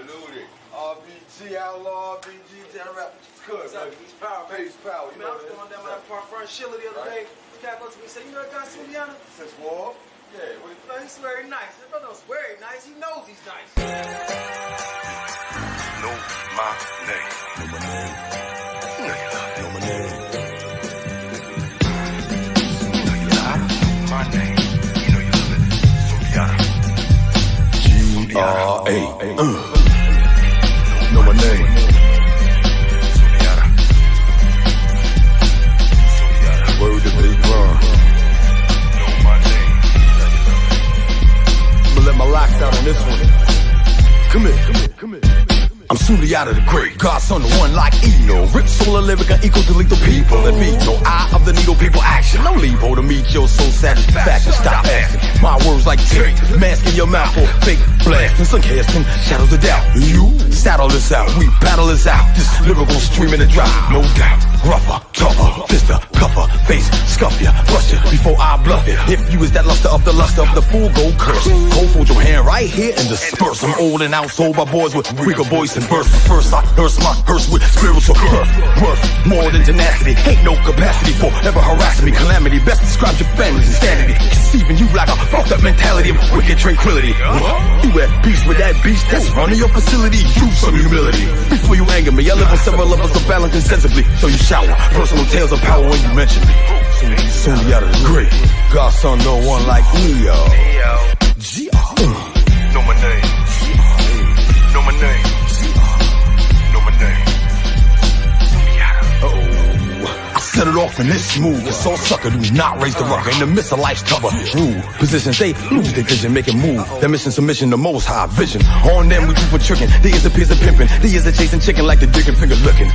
Salute. RBG, outlaw, RBG, general. It's good, man. It's power, man. It's power. Man, I was going down my park front Sheila the other day. This guy goes to me and said, you know that guy Suliana? Since war? Yeah. Man, he's very nice. This brother don't swear he's nice. He knows he's nice. Know my name. Know my name. Know my name. You know you love it. My name. You know you love it. Suliana. GR8. Know my name. Word to Big Ron. Know my name. I'ma let my locks out on this one. Come here. I'm Suliana the Great, Godson the one like Eno. Rip solar lyric and equal to lethal people. And me, no eye of the needle, people action. No levo to meet your soul satisfaction. Stop asking. My words like tape, masking your mouth for fake blast. And some casting shadows of doubt. You saddle this out, we battle this out. This lyrical stream in the drop, no doubt. Rougher, tougher, fister, cuffer, face, scuff ya, bust ya before I bluff it. If you is that luster of the fool, go curse. Go fold your hand right here and disperse. I'm old and outsold by boys with weaker voice and verse. First I hearse my hearse with spiritual birth. Worth more than tenacity. Ain't no capacity for ever harassing me. Calamity best describes your family's insanity. Conceiving you like a fucked up mentality of wicked tranquility. You at peace with that beast that's running your facility. Use some humility before you anger me. I live on several levels of balance insensibly, so you shower personal tales of power when you mention me. Suliana the Great, Godson no one like Neo. G.R. Know my name. Know my name. Know my name. Set it off in this smooth, cause all sucker do not raise the rocker in the midst of life's cover. Rule positions, they lose their vision, make it move. Their mission submission, the most high vision. On them we keep a tricking, they is a piece of pimping, they is a chasing chicken like the digging finger looking.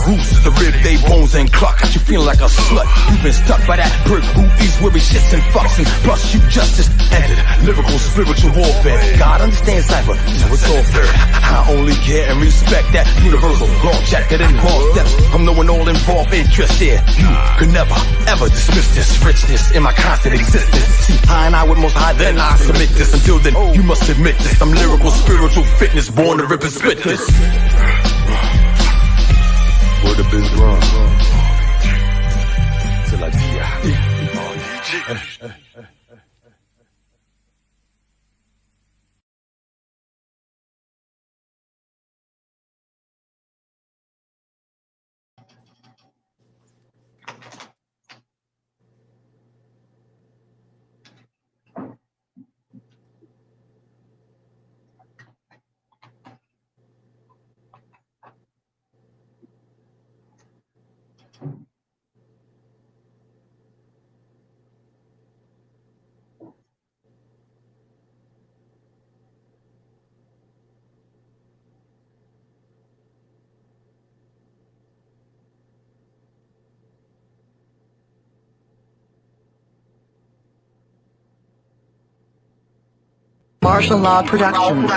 Who's the rib, they bones and cluck, got you feeling like a slut. You've been stuck by that prick who eats where he shits and fucks, and plus you just entered lyrical spiritual warfare. God understands cipher, so it's all fair. I only care and respect that universal long chat that involves steps. I'm knowing all involved interest. You could never, ever dismiss this richness in my constant existence. See, I and I with most high, then I submit this. Until then, you must admit this. I'm lyrical, spiritual fitness, born to rip and spit this. Word of Big Ron. Till I die. Martial Law Productions.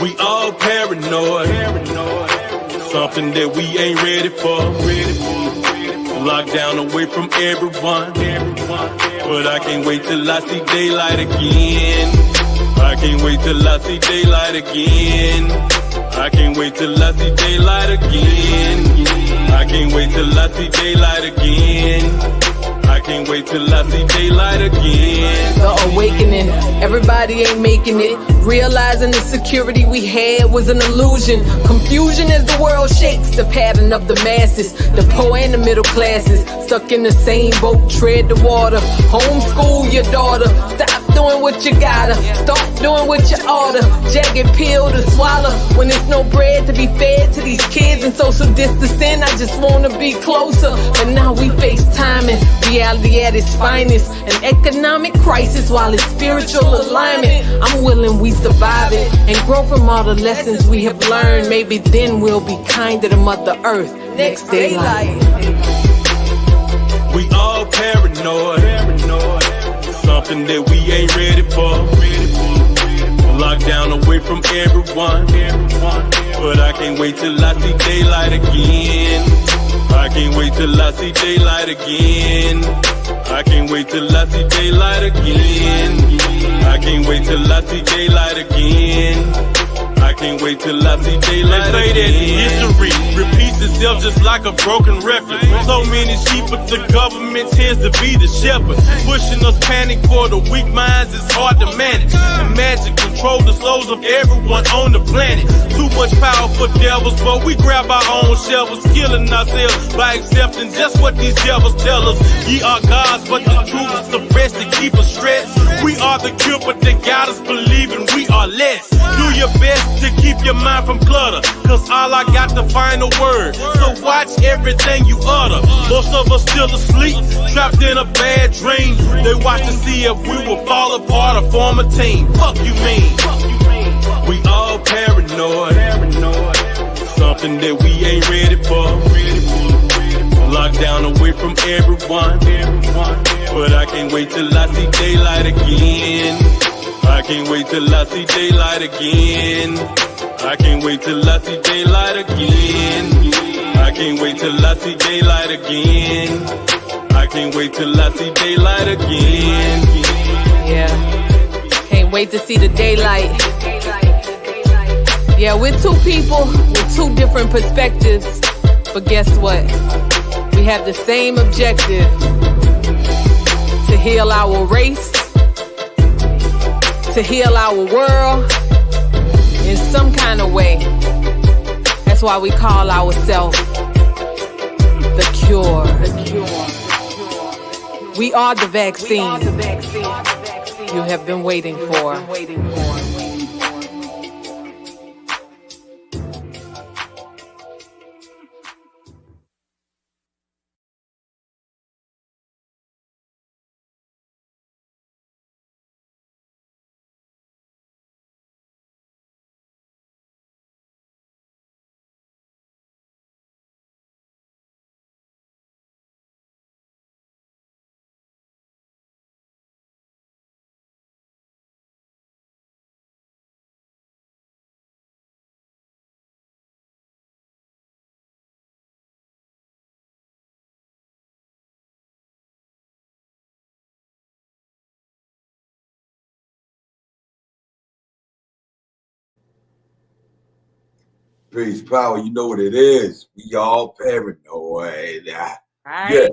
We all paranoid, something that we ain't ready for. Locked down away from everyone, but I can't wait till I see daylight again. I can't wait till I see daylight again. I can't wait till I see daylight again. I can't wait till I see daylight again. I can't wait till I see daylight again. The awakening, everybody ain't making it. Realizing the security we had was an illusion. Confusion as the world shakes, the pattern of the masses. The poor and the middle classes, stuck in the same boat, tread the water. Homeschool your daughter, stop doing what you gotta, start doing what you oughta. Jagged pill to swallow, when there's no bread to be fed to these kids. And social distancing, I just wanna be closer. But now we FaceTiming, reality at its finest. An economic crisis while it's spiritual alignment. I'm willing we survive it and grow from all the lessons we have learned. Maybe then we'll be kinder to Mother Earth next daylight. We all paranoid, something that we ain't ready for. Locked down away from everyone. But I can't wait till I see daylight again. I can't wait till I see daylight again. I can't wait till I see daylight again. I can't wait till I see daylight again. I can't wait till I see daylight. They say that history repeats itself just like a broken record. So many sheep, but the government tends to be the shepherd. Pushing us panic for the weak minds, it's hard to manage. Imagine control the souls of everyone on the planet. Too much power for devils, but we grab our own shovels, killing ourselves by accepting just what these devils tell us. Ye are gods, but the truth is suppressed to keep us stressed. We are the cure, but they got us believing we are less. Do your best to keep your mind from clutter, cause all I got the final word. So watch everything you utter. Most of us still asleep, trapped in a bad dream. They watch to see if we will fall apart or form a team. Fuck you mean? We all paranoid. Something that we ain't ready for. Locked down away from everyone. But I can't wait till I see daylight again. I can't wait till I see daylight again. I can't wait till I see daylight again. I can't wait till I see daylight again. I can't wait till I see daylight again. Yeah, can't wait to see the daylight. Yeah, we're two people with two different perspectives, but guess what? We have the same objective: to heal our race, to heal our world in some kind of way. That's why we call ourselves the cure. We are the vaccine you have been waiting for. Peace, power. You know what it is. We all paranoid. Right. Yeah.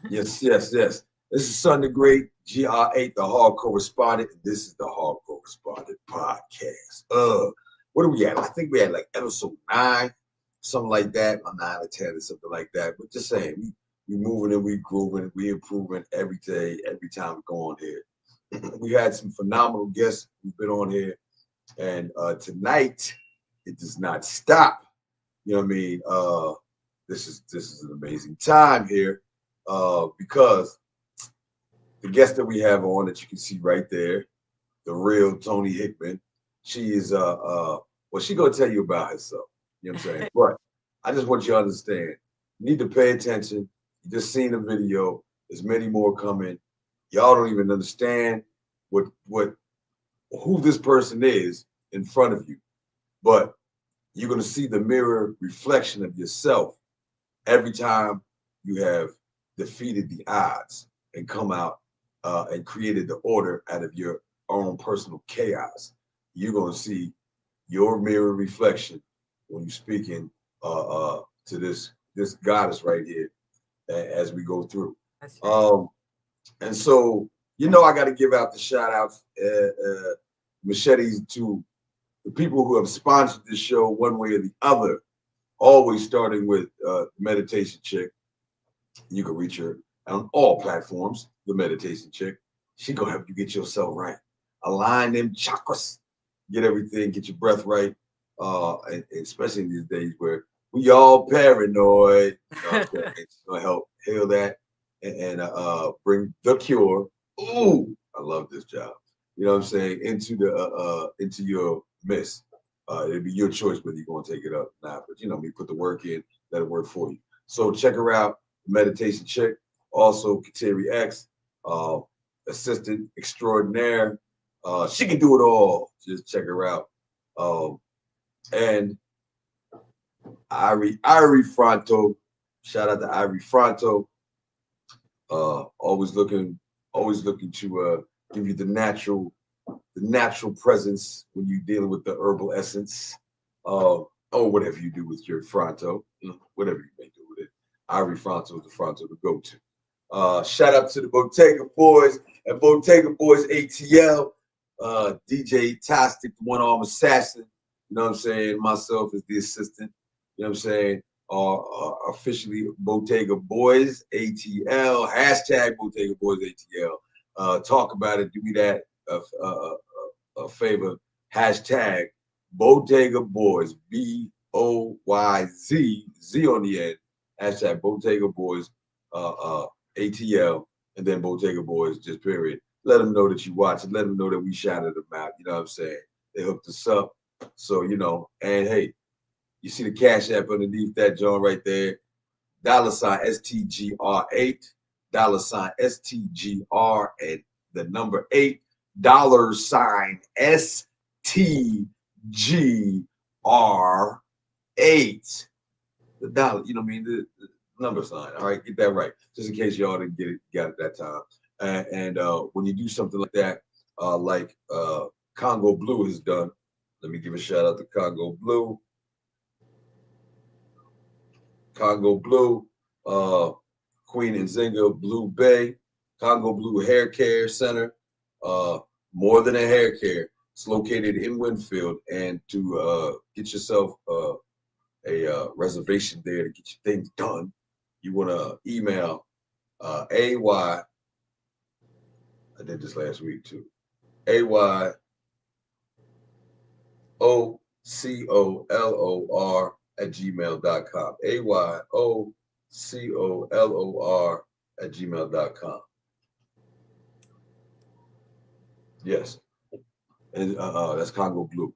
Yes. This is Sunday Great, GR8, the Hardcorrespondent. This is the Hardcorrespondent Podcast. What are we at? I think we had like episode 9, something like that, or 9 or 10 or something like that. But just saying, we moving and we grooving, we improving every day, every time we go on here. We had some phenomenal guests who've been on here, and tonight it does not stop. You know what I mean? This is an amazing time here because the guest that we have on, that you can see right there, the real Toni Hickman, she is well, she gonna tell you about herself. You know what I'm saying? But I just want you to understand, you need to pay attention. You just seen the video. There's many more coming. Y'all don't even understand who this person is in front of you. But you're going to see the mirror reflection of yourself every time you have defeated the odds and come out and created the order out of your own personal chaos. You're going to see your mirror reflection when you're speaking to this goddess right here as we go through. Right. And so, you know, I got to give out the shout outs, machetes to the people who have sponsored this show one way or the other, always starting with Meditation Chick. You can reach her on all platforms, the Meditation Chick. She gonna help you get yourself right. Align them chakras, get everything, get your breath right. And especially in these days where we all paranoid. It's gonna help heal that and bring the cure. Ooh, I love this job. You know what I'm saying? Into your midst. It'll be your choice whether you're gonna take it up or not. But you know, me put the work in, let it work for you. So check her out, Meditation Chick. Also, Kateri X, assistant extraordinaire. She can do it all. Just check her out. And Irie Fronto, shout out to Irie Fronto. Always looking to give you the natural presence when you're dealing with the herbal essence, or whatever you do with your Fronto, whatever you may do with it. Irie Fronto is the Fronto to go to. Shout out to the Bottega Boys and Bottega Boys ATL, DJ Tastic, the one-arm assassin. You know what I'm saying? Myself as the assistant. You know what I'm saying? Officially Bottega Boys ATL, hashtag Bottega Boys ATL. Talk about it. Do me that a favor. Hashtag Bottega Boys, BOYZ, Z on the end. Hashtag Bottega Boys ATL, and then Bottega Boys, just period. Let them know that you watch it. Let them know that we shouted them out. You know what I'm saying? They hooked us up. So, you know, and hey, you see the Cash App underneath that joint right there. $STGR8, $STGR, and the number 8, $STGR8. The dollar, you know what I mean? The number sign. All right, get that right. Just in case y'all didn't got it that time. And when you do something like that, like Congo Blue has done, let me give a shout out to Congo Blue. Congo Blue, Queen and Zinga Blue Bay, Congo Blue Hair Care Center, more than a hair care. It's located in Winfield, and to get yourself a reservation there to get your things done, you want to email AY. I did this last week too. AYOCOLOR@gmail.com. AYOCOLOR@gmail.com. Yes. And that's Congo Blue.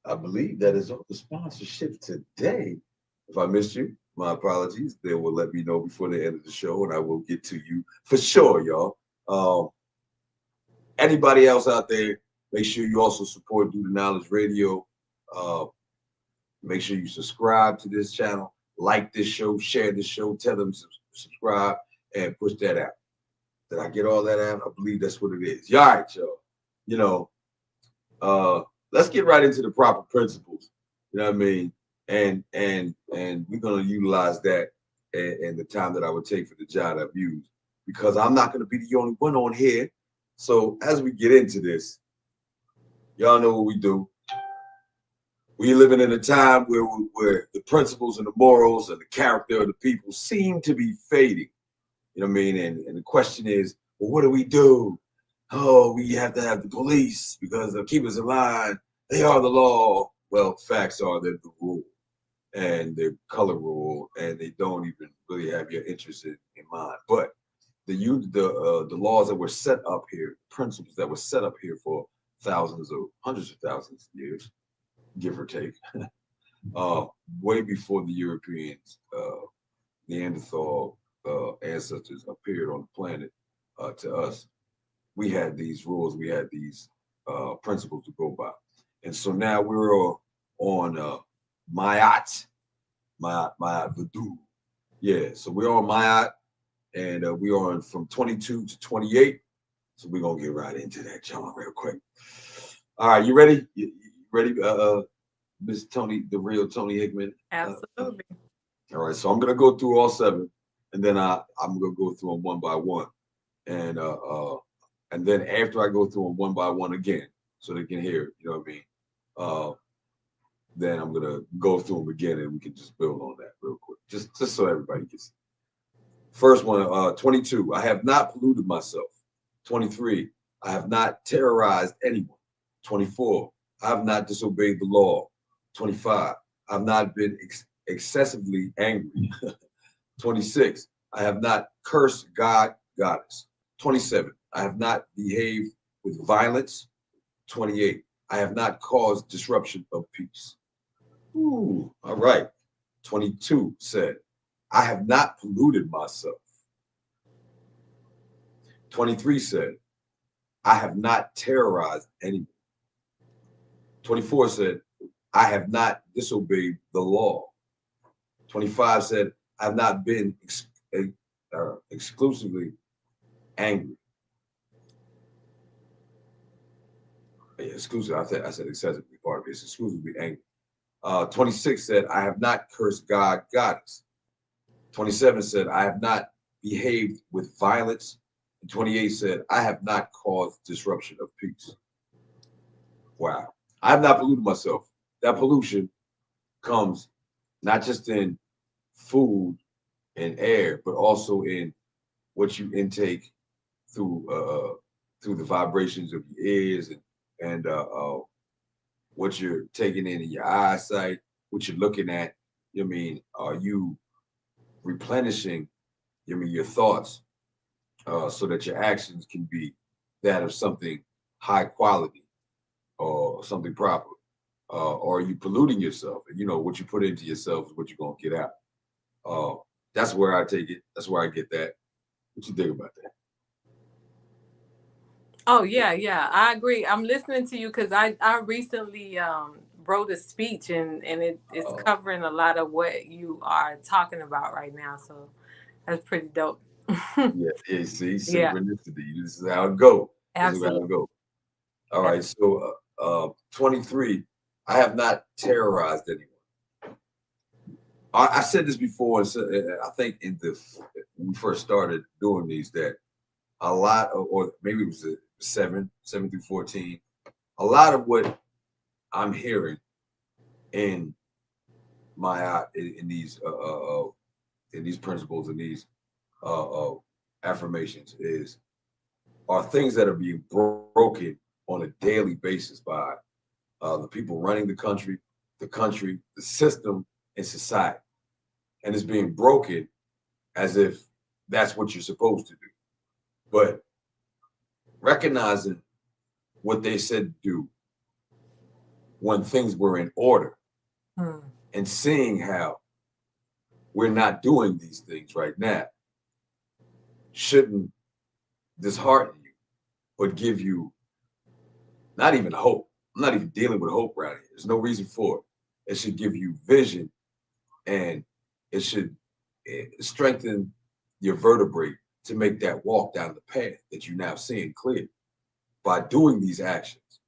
I believe that is all the sponsorship today. If I missed you, my apologies. They will let me know before the end of the show, and I will get to you for sure, y'all. Anybody else out there, make sure you also support Do the Knowledge Radio. Make sure you subscribe to this channel, like this show, share this show, tell them to subscribe, and push that out. Did I get all that out? I believe that's what it is. All right, y'all. You know, let's get right into the proper principles. You know what I mean? And we're gonna utilize that and the time that I would take for the job I've used, because I'm not gonna be the only one on here. So as we get into this, y'all know what we do. We're living in a time where the principles and the morals and the character of the people seem to be fading. You know what I mean? And the question is, well, what do we do? Oh, we have to have the police because they'll keep us in line. They are the law. Well, facts are they're the rule, and they're color rule, and they don't even really have your interest in mind. But the laws that were set up here, principles that were set up here for thousands or hundreds of thousands of years, give or take, way before the Europeans, Neanderthal ancestors appeared on the planet to us, we had these rules, we had these principles to go by. And so now we're on Mayat Vadu. Yeah, so we're on Mayat, and we are on from 22 to 28. So we're going to get right into that, John, real quick. All right, you ready? You ready, Miss Toni, the real Toni Hickman? Absolutely. All right, so I'm going to go through all 7, and then I'm going to go through them one by one. And then after I go through them one by one again, so they can hear it, you know what I mean? Then I'm going to go through them again, and we can just build on that real quick, just so everybody gets it. First one, 22, I have not polluted myself. 23, I have not terrorized anyone. 24, I have not disobeyed the law. 25, I have not been excessively angry. 26, I have not cursed God, goddess. 27, I have not behaved with violence. 28, I have not caused disruption of peace. Ooh, all right. 22 said, I have not polluted myself. 23 said, I have not terrorized anyone. 24 said, I have not disobeyed the law. 25 said, I have not been exclusively angry. Yeah, exclusive. I said excessively, part of it. It's exclusively angry. 26 said, I have not cursed God, goddess. 27 said, I have not behaved with violence. And 28 said, I have not caused disruption of peace. Wow. I have not polluted myself. That pollution comes not just in food and air, but also in what you intake through the vibrations of your ears and what you're taking in your eyesight, what you're looking at. You know what I mean? Are you replenishing, you know what I mean, your thoughts so that your actions can be that of something high quality or something proper? Or are you polluting yourself? And you know, what you put into yourself is what you're gonna get out. That's where I take it. That's where I get that. What you think about that? Oh yeah, I agree. I'm listening to you because I recently wrote a speech and it's covering a lot of what you are talking about right now. So that's pretty dope. Yeah, see, synchronicity. This is how it goes. Absolutely. This is how it goes. All right, so 23, I have not terrorized anyone. I said this before, I think when we first started doing these, that a lot of, or maybe it was 7 through 14, a lot of what I'm hearing in my in these principles and these affirmations are things that are being broken on a daily basis by the people running the country, the system, and society. And it's being broken as if that's what you're supposed to do. But recognizing what they said to do when things were in order and seeing how we're not doing these things right now shouldn't dishearten you, but give you not even hope. I'm not even dealing with hope right here. There's no reason for it. It should give you vision, and it should strengthen your vertebrae to make that walk down the path that you're now seeing clear by doing these actions,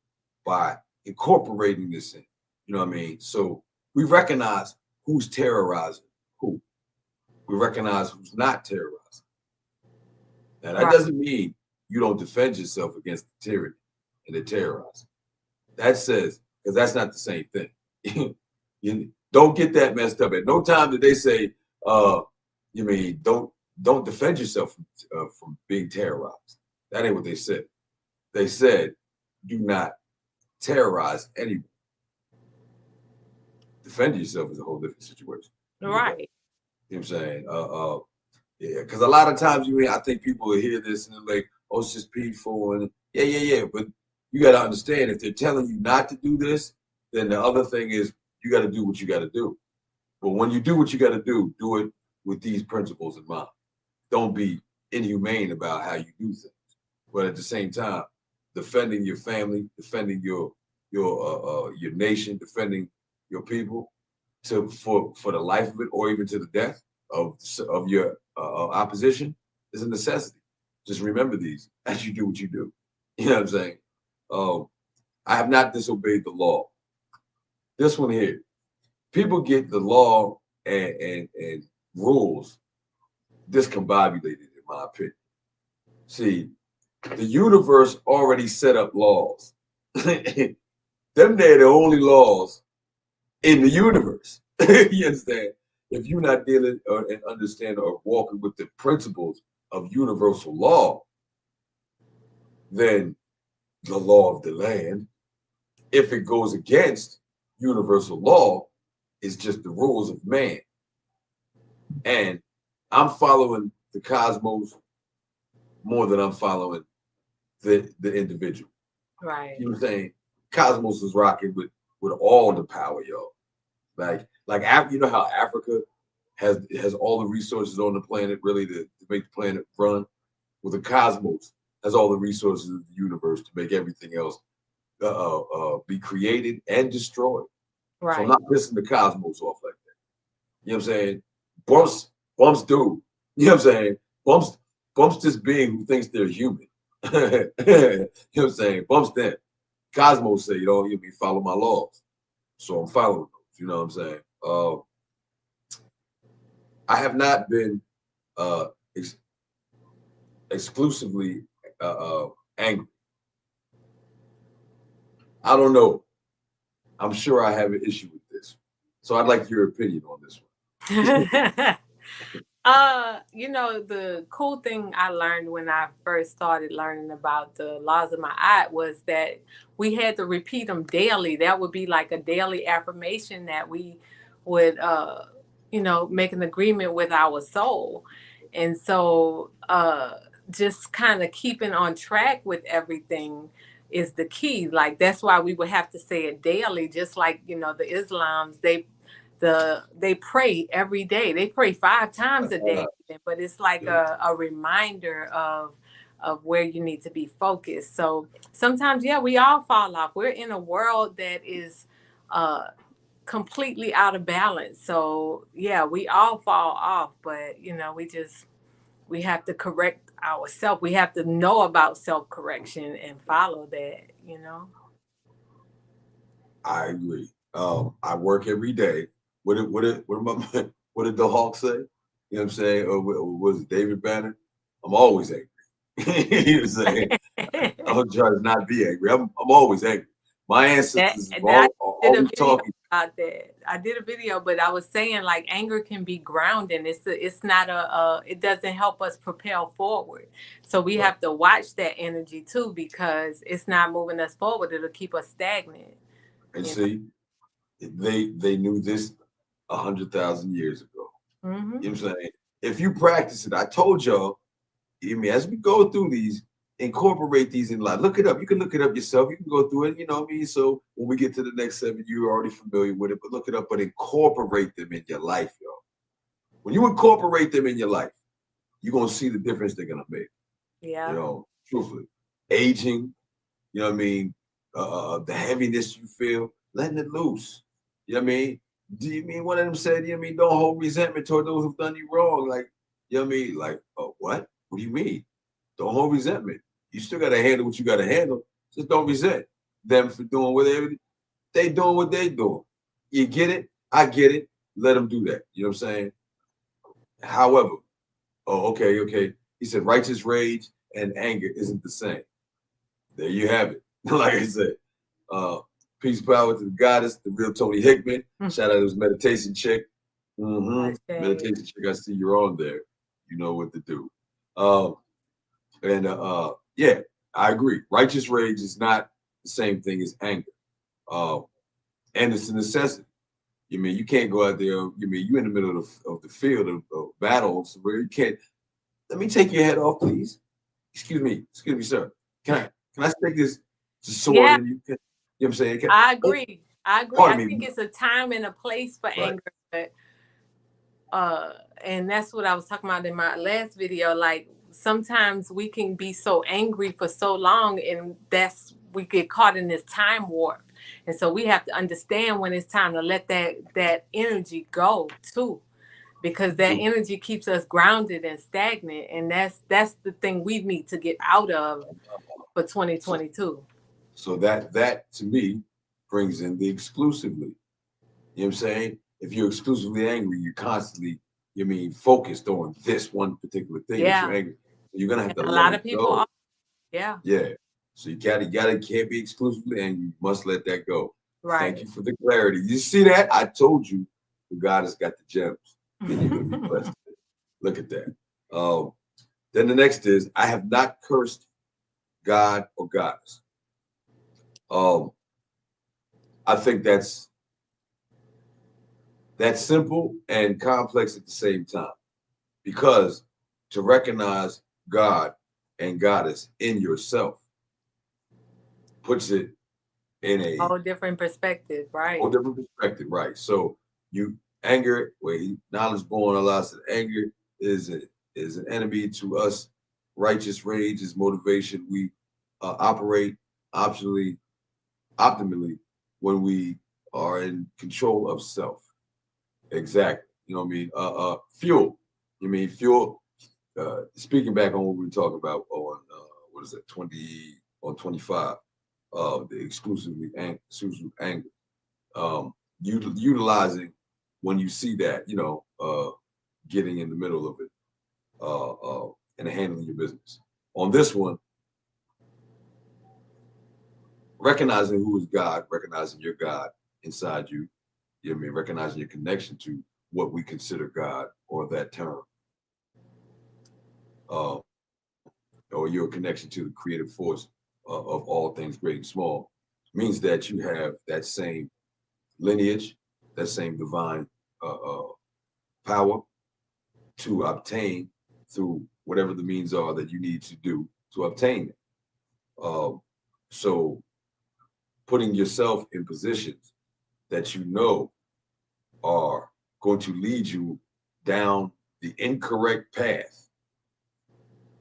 by incorporating this in. You know what I mean? So we recognize who's terrorizing who. We recognize who's not terrorizing. Now, that doesn't mean you don't defend yourself against the tyranny and the terrorizing. That says, because that's not the same thing. You don't get that messed up. At no time did they say, you mean, don't defend yourself from being terrorized. That ain't what they said. They said, do not terrorize anyone. Defend yourself is a whole different situation. Right. You know what I'm saying? Yeah, because a lot of times I think people will hear this and they're like, oh, it's just peaceful. And yeah. But you got to understand, if they're telling you not to do this, then the other thing is you got to do what you got to do. But when you do what you got to do it with these principles in mind. Don't be inhumane about how you do things. But at the same time, defending your family, defending your nation, defending your people for the life of it, or even to the death of your opposition is a necessity. Just remember these as you do what you do. You know what I'm saying? I have not disobeyed the law. This one here, people get the law and rules discombobulated, in my opinion. See, the universe already set up laws. Them they're the only laws in the universe. You understand? If you're not dealing and understand or walking with the principles of universal law, then the law of the land, if it goes against universal law, is just the rules of man. And I'm following the cosmos more than I'm following the individual. Right. You know what I'm saying? Cosmos is rocking with all the power, yo. Like you know how Africa has all the resources on the planet really to make the planet run? Well, the cosmos has all the resources of the universe to make everything else be created and destroyed. Right. So I'm not pissing the cosmos off like that. You know what I'm saying? Bumps do. You know what I'm saying? Bumps this being who thinks they're human. You know what I'm saying? Bumps them. Cosmos say, you follow my laws. So I'm following those. You know what I'm saying? I have not been exclusively angry. I don't know. I'm sure I have an issue with this. So I'd like your opinion on this one. The cool thing I learned when I first started learning about the laws of Ma'at was that we had to repeat them daily. That would be like a daily affirmation that we would, make an agreement with our soul. And so just kind of keeping on track with everything is the key. Like, that's why we would have to say it daily, just like, the Islams, they pray every day. They pray 5 times a day, but it's like a reminder of where you need to be focused. So sometimes, we all fall off. We're in a world that is completely out of balance. So we all fall off, but we have to correct ourselves. We have to know about self-correction and follow that, I agree. I work every day. What did the Hawk say? You know what I'm saying? Or was it David Banner? I'm always angry. You know what I'm saying? I'm trying to not be angry. I'm always angry. My ancestors are always talking about that. I did a video, but I was saying, like, anger can be grounding. It's not it doesn't help us propel forward. So we have to watch that energy too, because it's not moving us forward. It'll keep us stagnant. And see, they knew this 100,000 years ago. Mm-hmm. You know what I'm saying? If you practice it, I told y'all, as we go through these, incorporate these in life. Look it up. You can look it up yourself. You can go through it. You know what I mean? So when we get to the next 7, you're already familiar with it, but look it up, but incorporate them in your life, y'all. When you incorporate them in your life, you're going to see the difference they're going to make. Yeah. Truthfully. Aging, you know what I mean? The heaviness you feel, letting it loose. You know what I mean? Do you mean one of them said, you know what I mean, don't hold resentment toward those who've done you wrong? Like, you know what I mean? Like, what? What do you mean? Don't hold resentment. You still got to handle what you got to handle. Just don't resent them for doing whatever they doing what they doing. You get it? I get it. Let them do that. You know what I'm saying? However, okay. He said righteous rage and anger isn't the same. There you have it. Like I said, peace, power to the goddess, the real Toni Hickman. Shout out to his meditation chick. Meditation chick, I see you're on there. You know what to do. I agree. Righteous rage is not the same thing as anger. And it's a necessity. You mean you can't go out there, you in the middle of the field of battle where you can't. Let me take your head off, please. Excuse me, sir. Can I take this sword? Yeah. And you know what I'm saying? I agree. I think it's a time and a place for anger, but and that's what I was talking about in my last video. Like, sometimes we can be so angry for so long, and we get caught in this time warp. And so we have to understand when it's time to let that energy go too, because that energy keeps us grounded and stagnant. And that's the thing we need to get out of for 2022. So that to me brings in the exclusively. You know what I'm saying? If you're exclusively angry, you're constantly, focused on this one particular thing. Yeah. You're angry. You're gonna have to a let lot it of people go. are. Yeah. Yeah. So you can't be exclusively angry. You must let that go. Right. Thank you for the clarity. You see that? I told you the God has got the gems. And you're gonna be blessed. Look at that. Then the next is, I have not cursed God or goddess. I think that's simple and complex at the same time, because to recognize God and goddess in yourself puts it in a whole different perspective, right? Right. So knowledge born allows that anger is an enemy to us righteous rage is motivation. We operate optimally when we are in control of self. Exactly. You know what I mean? Fuel. You mean fuel? Speaking back on what we were talking about on what is it, 25, the exclusive anger. Utilizing when you see that, getting in the middle of it, and handling your business. On this one, recognizing who is God, recognizing your God inside you, you know what I mean, recognizing your connection to what we consider God or that term, or your connection to the creative force of all things great and small, means that you have that same lineage, that same divine power to obtain through whatever the means are that you need to do to obtain it. So putting yourself in positions that you know are going to lead you down the incorrect path,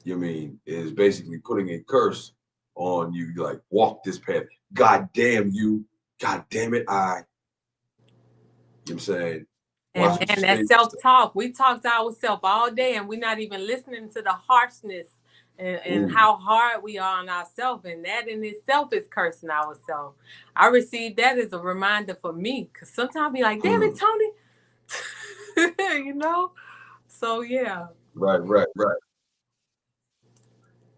you know what I mean, is basically putting a curse on you. You're like, walk this path. God damn you. God damn it, I. You know what I'm saying? And man, that self-talk, we talk to ourselves all day and we're not even listening to the harshness and how hard we are on ourselves. And that in itself is cursing ourselves. I received that as a reminder for me, because sometimes I be like, damn it, Toni. So yeah. Right.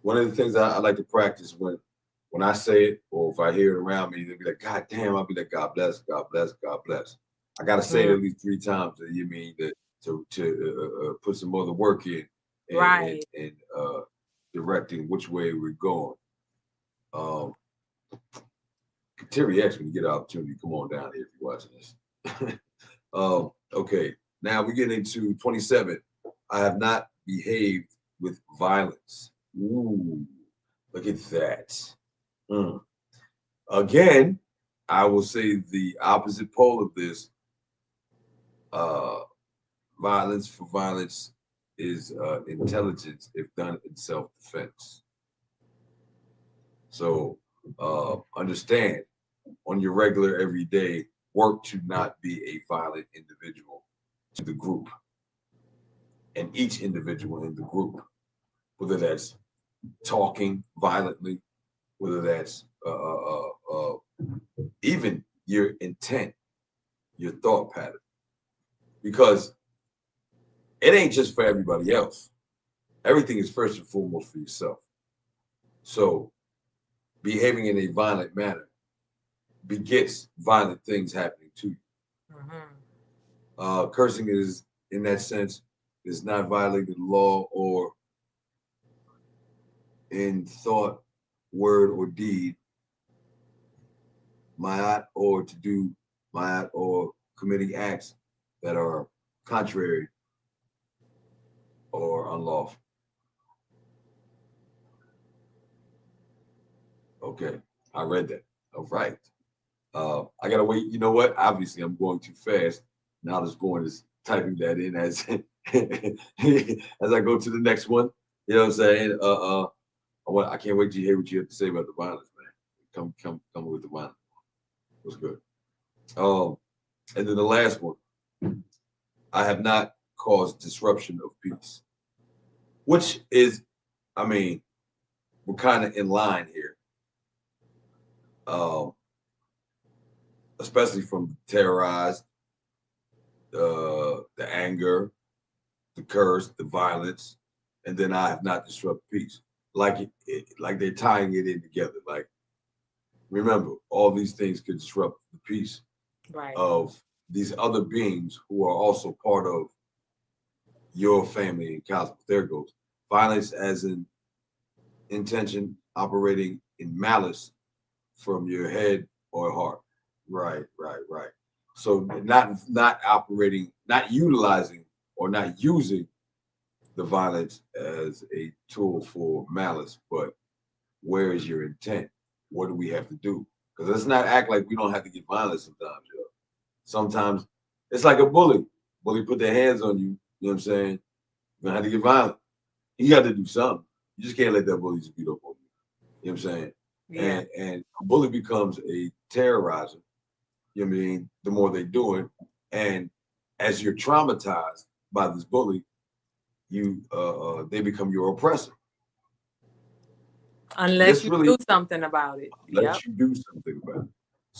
One of the things I like to practice when I say it, or if I hear it around me, they'll be like, God damn, I'll be like, God bless, God bless, God bless. I got to say it at least 3 times. You mean that to put some other work in and directing which way we're going. Terry X, when you get an opportunity, come on down here if you're watching this. Okay, now we get into 27. I have not behaved with violence. Ooh, look at that. Again, I will say the opposite pole of this. Violence for violence is intelligence if done in self-defense. So understand, on your regular everyday, work to not be a violent individual to the group and each individual in the group, whether that's talking violently, whether that's even your intent, your thought pattern, because it ain't just for everybody else. Everything is first and foremost for yourself. So behaving in a violent manner begets violent things happening to you. Cursing is, in that sense, is not violating the law or in thought, word, or deed, or to do or committing acts that are contrary or unlawful. Okay, I read that. All right. I gotta wait. You know what? Obviously, I'm going too fast. Now just going is typing that in as as I go to the next one. You know what I'm saying? I can't wait to hear what you have to say about the violence, man. Come with the violence. It was good. And then the last one. I have not caused disruption of peace, which is, I mean, we're kind of in line here. Especially from the terrorized, the anger, the curse, the violence, and then I have not disrupted peace. Like they're tying it in together. Like, remember, all these things could disrupt the peace of these other beings who are also part of your family and cosmos. There goes violence as an intention operating in malice from your head or heart. Right. So not operating, not utilizing or not using the violence as a tool for malice, but where is your intent? What do we have to do? Because let's not act like we don't have to get violent sometimes, yo. Sometimes it's like a bully. Bully put their hands on you, you know what I'm saying? You're gonna have to get violent. You got to do something. You just can't let that bully just beat up on you. You know what I'm saying? Yeah. And a bully becomes a terrorizer. You know what I mean? The more they do it, and as you're traumatized by this bully, they become your oppressor. Unless you do something about it. Unless you do something about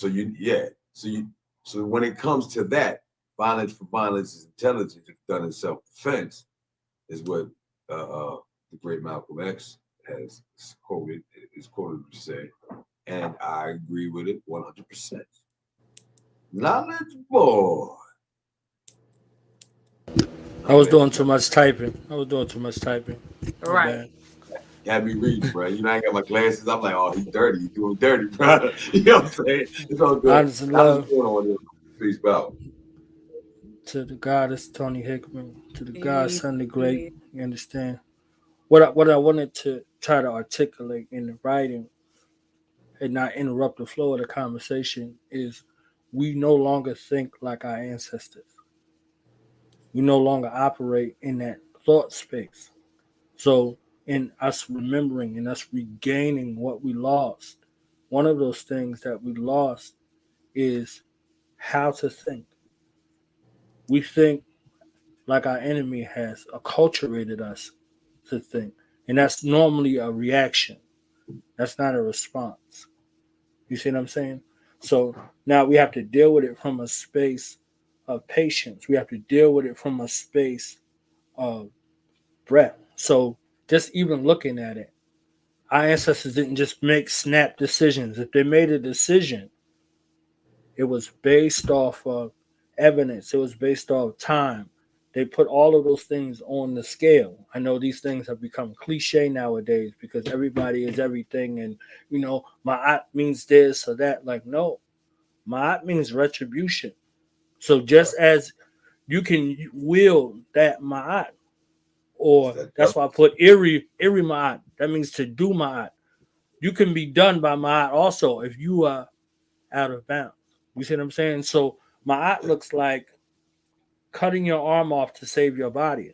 it. So when it comes to that, violence for violence is intelligence if done in self-defense, is what the great Malcolm X is quoted to say, and I agree with it 100%. Knowledge boy. I was doing too much typing. Right. Got me reading, bro. You know, I ain't got my glasses. I'm like, oh, he's dirty. He's doing dirty, bro. You know what I'm saying? It's all good. Honest love. Peace out. To the goddess Toni Hickman, to the godson the great. You understand? What I wanted to try to articulate in the writing and not interrupt the flow of the conversation is we no longer think like our ancestors. We no longer operate in that thought space. So in us remembering and us regaining what we lost, one of those things that we lost is how to think. We think like our enemy has acculturated us to think. And that's normally a reaction. That's not a response. You see what I'm saying? So now we have to deal with it from a space of patience. We have to deal with it from a space of breath. So just even looking at it, our ancestors didn't just make snap decisions. If they made a decision, it was based off of evidence. It was based off time. They put all of those things on the scale. I know these things have become cliche nowadays because everybody is everything. And, you know, ma'at means this or that. Like, no, ma'at means retribution. So just as you can wield that ma'at, or that's why I put iri ma'at. That means to do ma'at. You can be done by ma'at also if you are out of bounds. You see what I'm saying? So ma'at looks like cutting your arm off to save your body.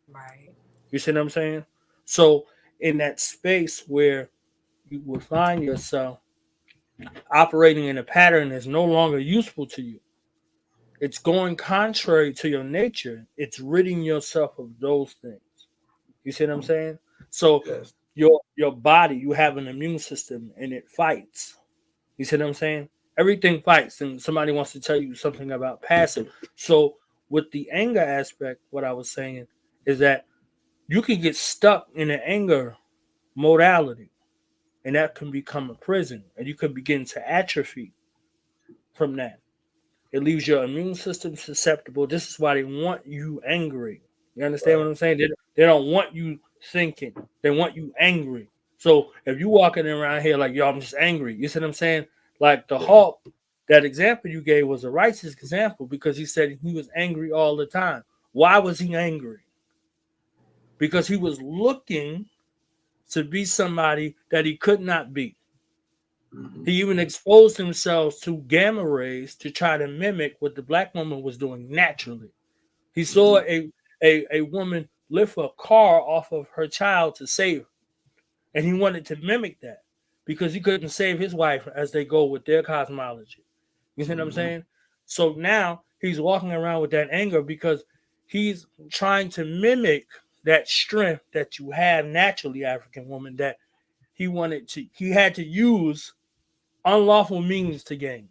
Right. You see what I'm saying? So in that space where you will find yourself operating in a pattern that's no longer useful to you, it's going contrary to your nature. It's ridding yourself of those things. You see what I'm saying? So your body, you have an immune system and it fights. You see what I'm saying? Everything fights, and somebody wants to tell you something about passive. So with the anger aspect, what I was saying is that you can get stuck in an anger modality, and that can become a prison, and you can begin to atrophy from that. It leaves your immune system susceptible. This is why they want you angry. You understand what I'm saying? They don't want you thinking. They want you angry. So if you walking around here like, yo, I'm just angry. You see what I'm saying? Like the Hulk, that example you gave was a righteous example because he said he was angry all the time. Why was he angry? Because he was looking to be somebody that he could not be. He even exposed himself to gamma rays to try to mimic what the black woman was doing naturally. He saw a woman lift a car off of her child to save her. And he wanted to mimic that because he couldn't save his wife as they go with their cosmology. You see what I'm saying? So now he's walking around with that anger because he's trying to mimic that strength that you have naturally, African woman, that he had to use unlawful means to gain.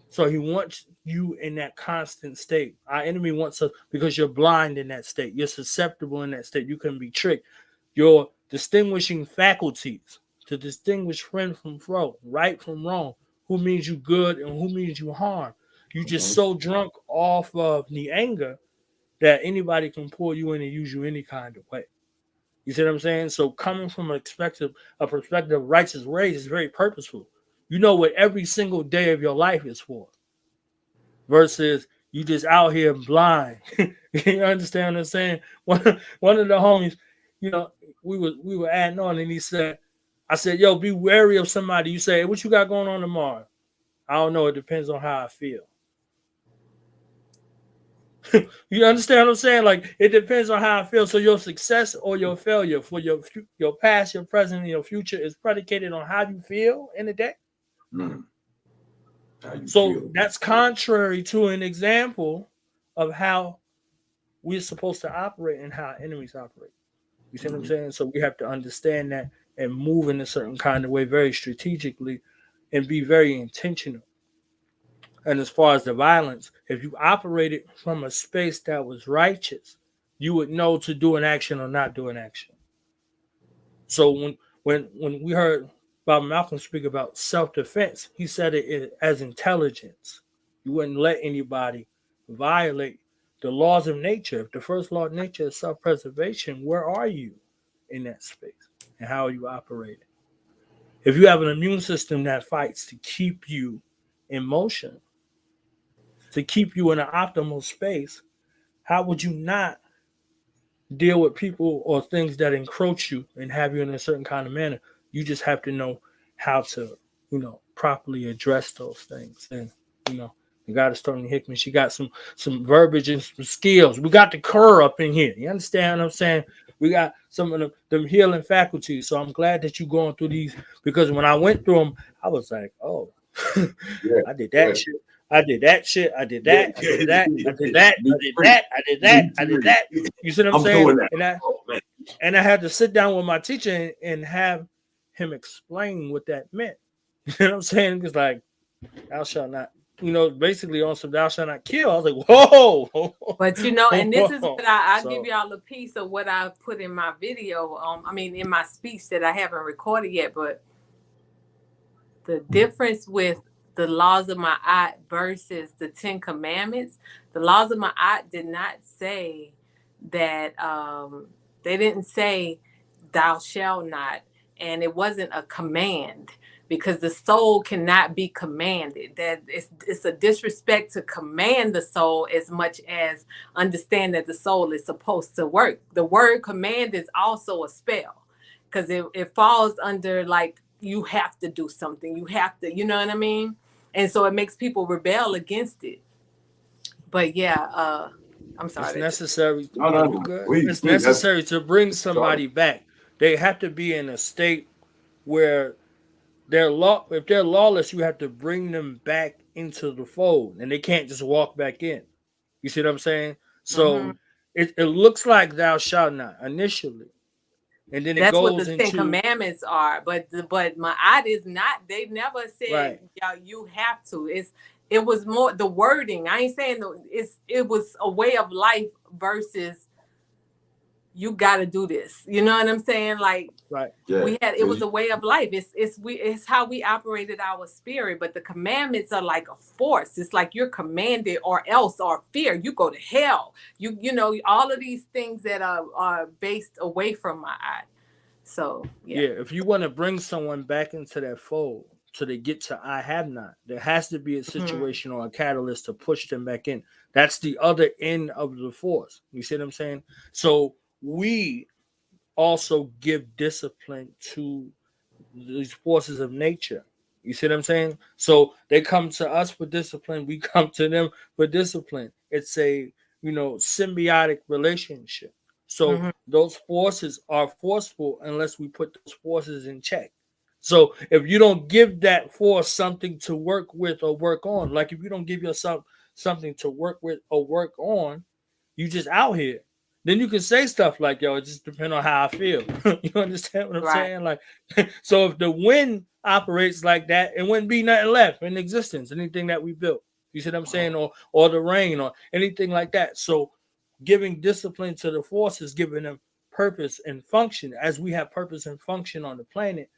So he wants you in that constant state. Our enemy wants us because you're blind in that state. You're susceptible in that state. You can be tricked. Your distinguishing faculties to distinguish friend from foe, right from wrong, who means you good and who means you harm. You just so drunk off of the anger that anybody can pull you in and use you any kind of way. You see what I'm saying? So coming from a perspective of righteous ways is very purposeful. You know what every single day of your life is for. Versus you just out here blind. You understand what I'm saying? One of the homies, you know, we were adding on and I said, yo, be wary of somebody. You say, what you got going on tomorrow? I don't know. It depends on how I feel. You understand what I'm saying? Like, it depends on how I feel. So your success or your failure for your past, your present, and your future is predicated on how you feel in the day. Mm. How you So feel. that's contrary to an example of how we're supposed to operate and how enemies operate. You see what I'm saying? So we have to understand that and move in a certain kind of way, very strategically, and be very intentional. And as far as the violence, if you operated from a space that was righteous, you would know to do an action or not do an action. So when we heard Bob Malcolm speak about self-defense, he said it as intelligence. You wouldn't let anybody violate the laws of nature. If the first law of nature is self-preservation, where are you in that space? And how are you operating? If you have an immune system that fights to keep you in motion, to keep you in an optimal space, how would you not deal with people or things that encroach you and have you in a certain kind of manner? You just have to know how to, properly address those things. And, the goddess Toni Hickman, she got some verbiage and some skills. We got the cur up in here. You understand what I'm saying? We got some of them healing faculties. So I'm glad that you're going through these, because when I went through them, I was like, oh, I did that shit. I did that shit. I did that. I did that. I did that. I did that. I did that. I did that. You see what I'm saying? And I had to sit down with my teacher and have him explain what that meant. You know what I'm saying? It's like, thou shalt not, basically on some thou shalt not kill. I was like, whoa. But and this is what I'll give y'all a piece of what I put in my video. In my speech that I haven't recorded yet. But the difference with the laws of Ma'at versus the 10 commandments, the laws of Ma'at did not say that, they didn't say thou shalt not, and it wasn't a command, because the soul cannot be commanded. That it's a disrespect to command the soul as much as understand that the soul is supposed to work. The word command is also a spell, because it falls under, like, you have to do something. You have to, you know what I mean? And so it makes people rebel against it. But yeah, I'm sorry. It's necessary. Please, it's necessary to bring somebody back. They have to be in a state where if they're lawless, you have to bring them back into the fold, and they can't just walk back in. You see what I'm saying? So it looks like thou shalt not initially. And then that's goes what the 10 commandments are, but Ma'at is not. They never said, you have to. It was more the wording. I ain't saying it was a way of life versus you got to do this. You know what I'm saying? Like, it was a way of life. It's how we operated our spirit. But the commandments are like a force. It's like you're commanded, or else, or fear. You go to hell. You know, all of these things that are based away from Ma'at. So if you want to bring someone back into that fold, so they get to I have not, there has to be a situation or a catalyst to push them back in. That's the other end of the force. You see what I'm saying? So we also give discipline to these forces of nature. You see what I'm saying? So they come to us for discipline. We come to them for discipline. It's a, symbiotic relationship. So those forces are forceful unless we put those forces in check. So if you don't give that force something to work with or work on, like if you don't give yourself something to work with or work on, you just out here. Then you can say stuff like, yo, it just depends on how I feel. You understand what I'm saying? Like, so if the wind operates like that, it wouldn't be nothing left in existence, anything that we built. You see what I'm saying? Or the rain or anything like that. So giving discipline to the forces, giving them purpose and function, as we have purpose and function on the planet.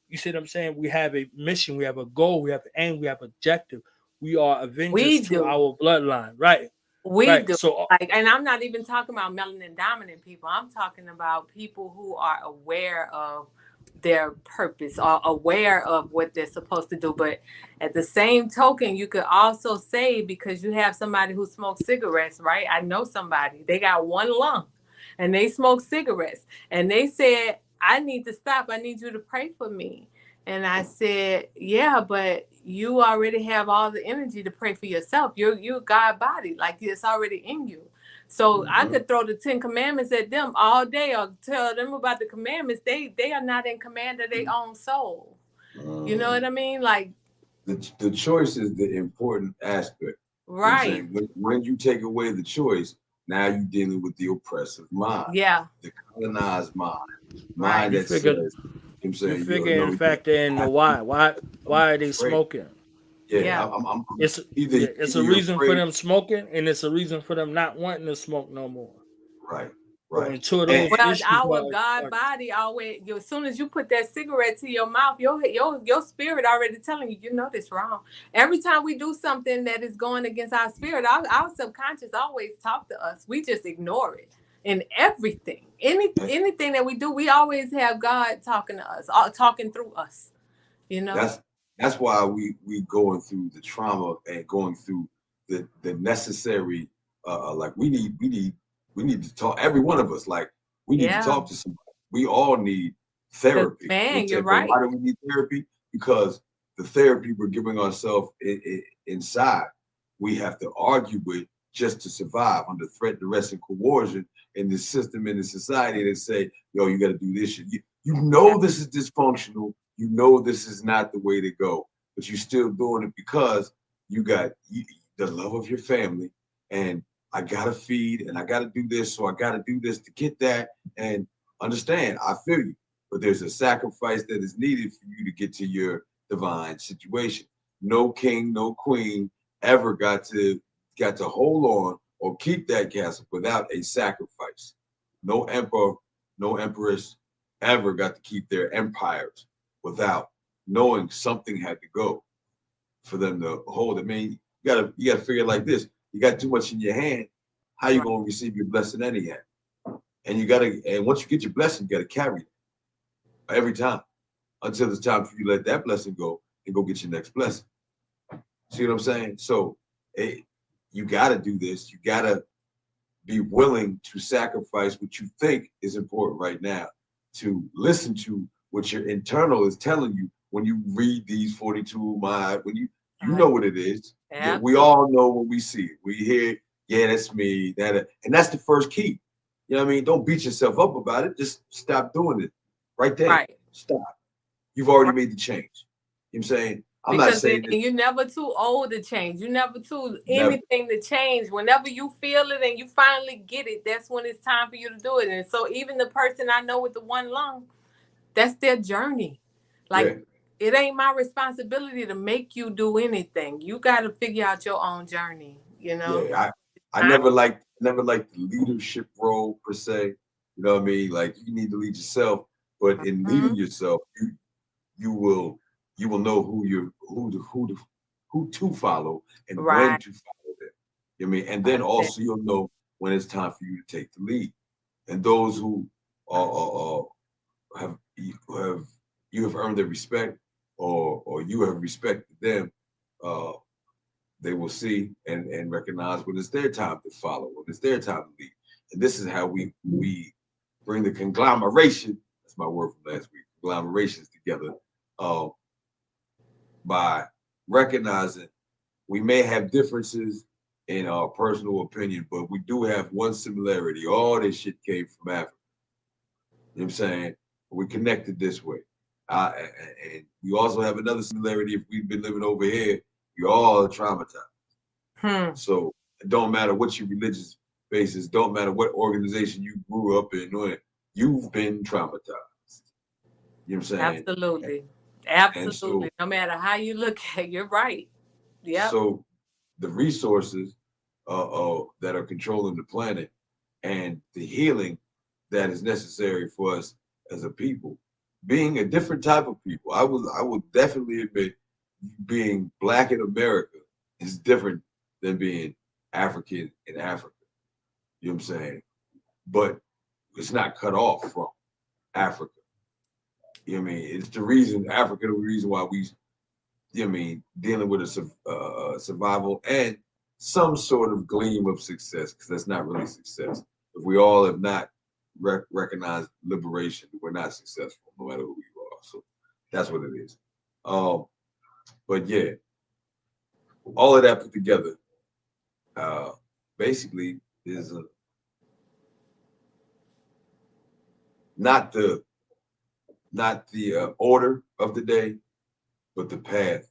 You see what I'm saying? We have a mission, we have a goal, we have an aim, we have objective. We are avengers to our bloodline, right? We do. So, and I'm not even talking about melanin dominant people. I'm talking about people who are aware of their purpose or aware of what they're supposed to do. But at the same token, you could also say, because you have somebody who smokes cigarettes, right? I know somebody, they got one lung and they smoke cigarettes, and they said, I need to stop. I need you to pray for me. And I said, yeah, but you already have all the energy to pray for yourself. You're God body, like it's already in you. So I could throw the 10 commandments at them all day or tell them about the commandments. They are not in command of their own soul. You know what I mean? Like the choice is the important aspect. Right. You know what I'm saying? When you take away the choice, now you're dealing with the oppressive mind. Yeah. The colonized mind. Right. Mind that says, you know what I'm saying, you figure in fact in the why are they smoking? Yeah. It's a reason for them smoking, and it's a reason for them not wanting to smoke no more. Right. So well, our God body always, as soon as you put that cigarette to your mouth, your spirit already telling you, you know this wrong. Every time we do something that is going against our spirit, our subconscious always talk to us. We just ignore it. In everything, anything that we do, we always have God talking to us, talking through us. You know, that's why we going through the trauma and going through the necessary. Like we need to talk. Every one of us, like we need to talk to somebody. We all need therapy. Man, you're right. Why do we need therapy? Because the therapy we're giving ourselves inside, we have to argue with just to survive under threat, duress, and coercion in the system, in the society that say, yo, you got to do this shit. You know this is dysfunctional. You know this is not the way to go, but you're still doing it because you got the love of your family, and I got to feed, and I got to do this, so I got to do this to get that. And understand, I feel you, but there's a sacrifice that is needed for you to get to your divine situation. No king, no queen ever got to hold on or keep that castle without a sacrifice. No emperor, no empress ever got to keep their empires without knowing something had to go for them to hold it. I mean, you gotta figure it like this. You got too much in your hand, how you gonna receive your blessing anyhow? And once you get your blessing, you gotta carry it every time until it's time for you to let that blessing go and go get your next blessing. See what I'm saying? So you gotta do this. You gotta be willing to sacrifice what you think is important right now, to listen to what your internal is telling you when you read these 42 mind, when you know what it is. Yeah, we all know when we see it. We hear, yeah, that's me, and that's the first key. You know what I mean? Don't beat yourself up about it. Just stop doing it right there. Right. Stop. You've already made the change. You know what I'm saying? I'm not saying that you're never too old to change. You're never too anything to change. Whenever you feel it and you finally get it, that's when it's time for you to do it. And so even the person I know with the one lung, that's their journey. Like it ain't my responsibility to make you do anything. You got to figure out your own journey, you know? Yeah, I never liked the leadership role per se. You know what I mean? Like you need to lead yourself, but in leading yourself, you will know who to follow and when to follow them. You know what I mean? And then also you'll know when it's time for you to take the lead. And those who have earned their respect or you have respected them, they will see and recognize when it's their time to follow, when it's their time to lead. And this is how we bring the conglomeration, that's my word from last week, conglomerations together, by recognizing we may have differences in our personal opinion, but we do have one similarity. All this shit came from Africa. You know what I'm saying? We connected this way. And we also have another similarity. If we've been living over here, you're all traumatized. So it don't matter what your religious basis, don't matter what organization you grew up in, you've been traumatized. You know what I'm saying? Absolutely. Absolutely. So, no matter how you look at it, you're right. Yeah. So the resources that are controlling the planet and the healing that is necessary for us as a people, being a different type of people. I will definitely admit being Black in America is different than being African in Africa. You know what I'm saying? But it's not cut off from Africa. You know what I mean? It's the reason, Africa, the reason why we, you know what I mean, dealing with a survival and some sort of gleam of success, because that's not really success. If we all have not recognized liberation, we're not successful, no matter who you are. So That's what it is. But yeah, all of that put together, basically is not the order of the day, but the path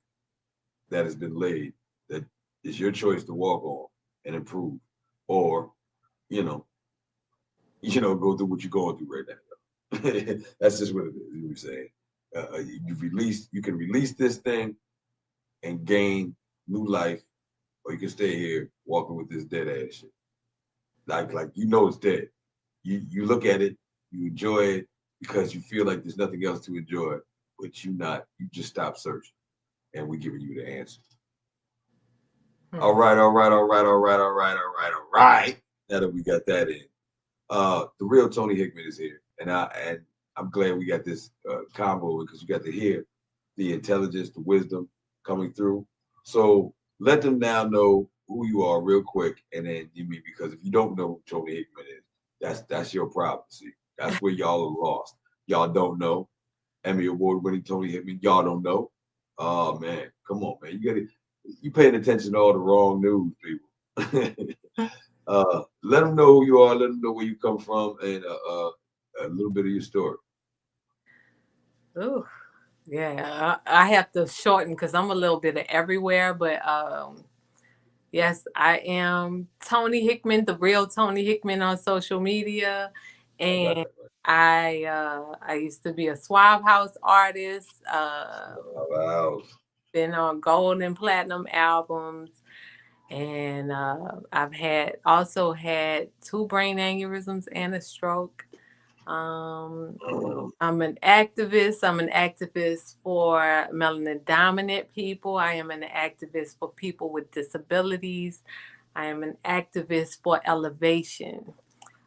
that has been laid that is your choice to walk on and improve, or you know, go through what you're going through right now. That's just what it is. You were saying, you can release this thing and gain new life, or you can stay here walking with this dead ass shit. Like it's dead. You look at it, you enjoy it because you feel like there's nothing else to enjoy, but you just stop searching, and we're giving you the answer. All right. Now that we got that in, the real Toni Hickman is here, and I'm glad we got this combo because you got to hear the intelligence, the wisdom coming through. So let them now know who you are real quick, and then because if you don't know who Toni Hickman is, that's your problem. See, that's where y'all are lost. Y'all don't know Emmy Award-winning Toni Hickman. Y'all don't know. Oh man, come on, man. You paying attention to all the wrong news, people. Let them know who you are. Let them know where you come from, and a little bit of your story. Ooh, yeah. I have to shorten because I'm a little bit of everywhere, but yes, I am Toni Hickman, the real Toni Hickman on social media, and I used to be a Swab House artist. Wow. Been on gold and platinum albums, and I've also had 2 brain aneurysms and a stroke. I'm an activist. I'm an activist for melanin dominant people. I am an activist for people with disabilities. I am an activist for elevation.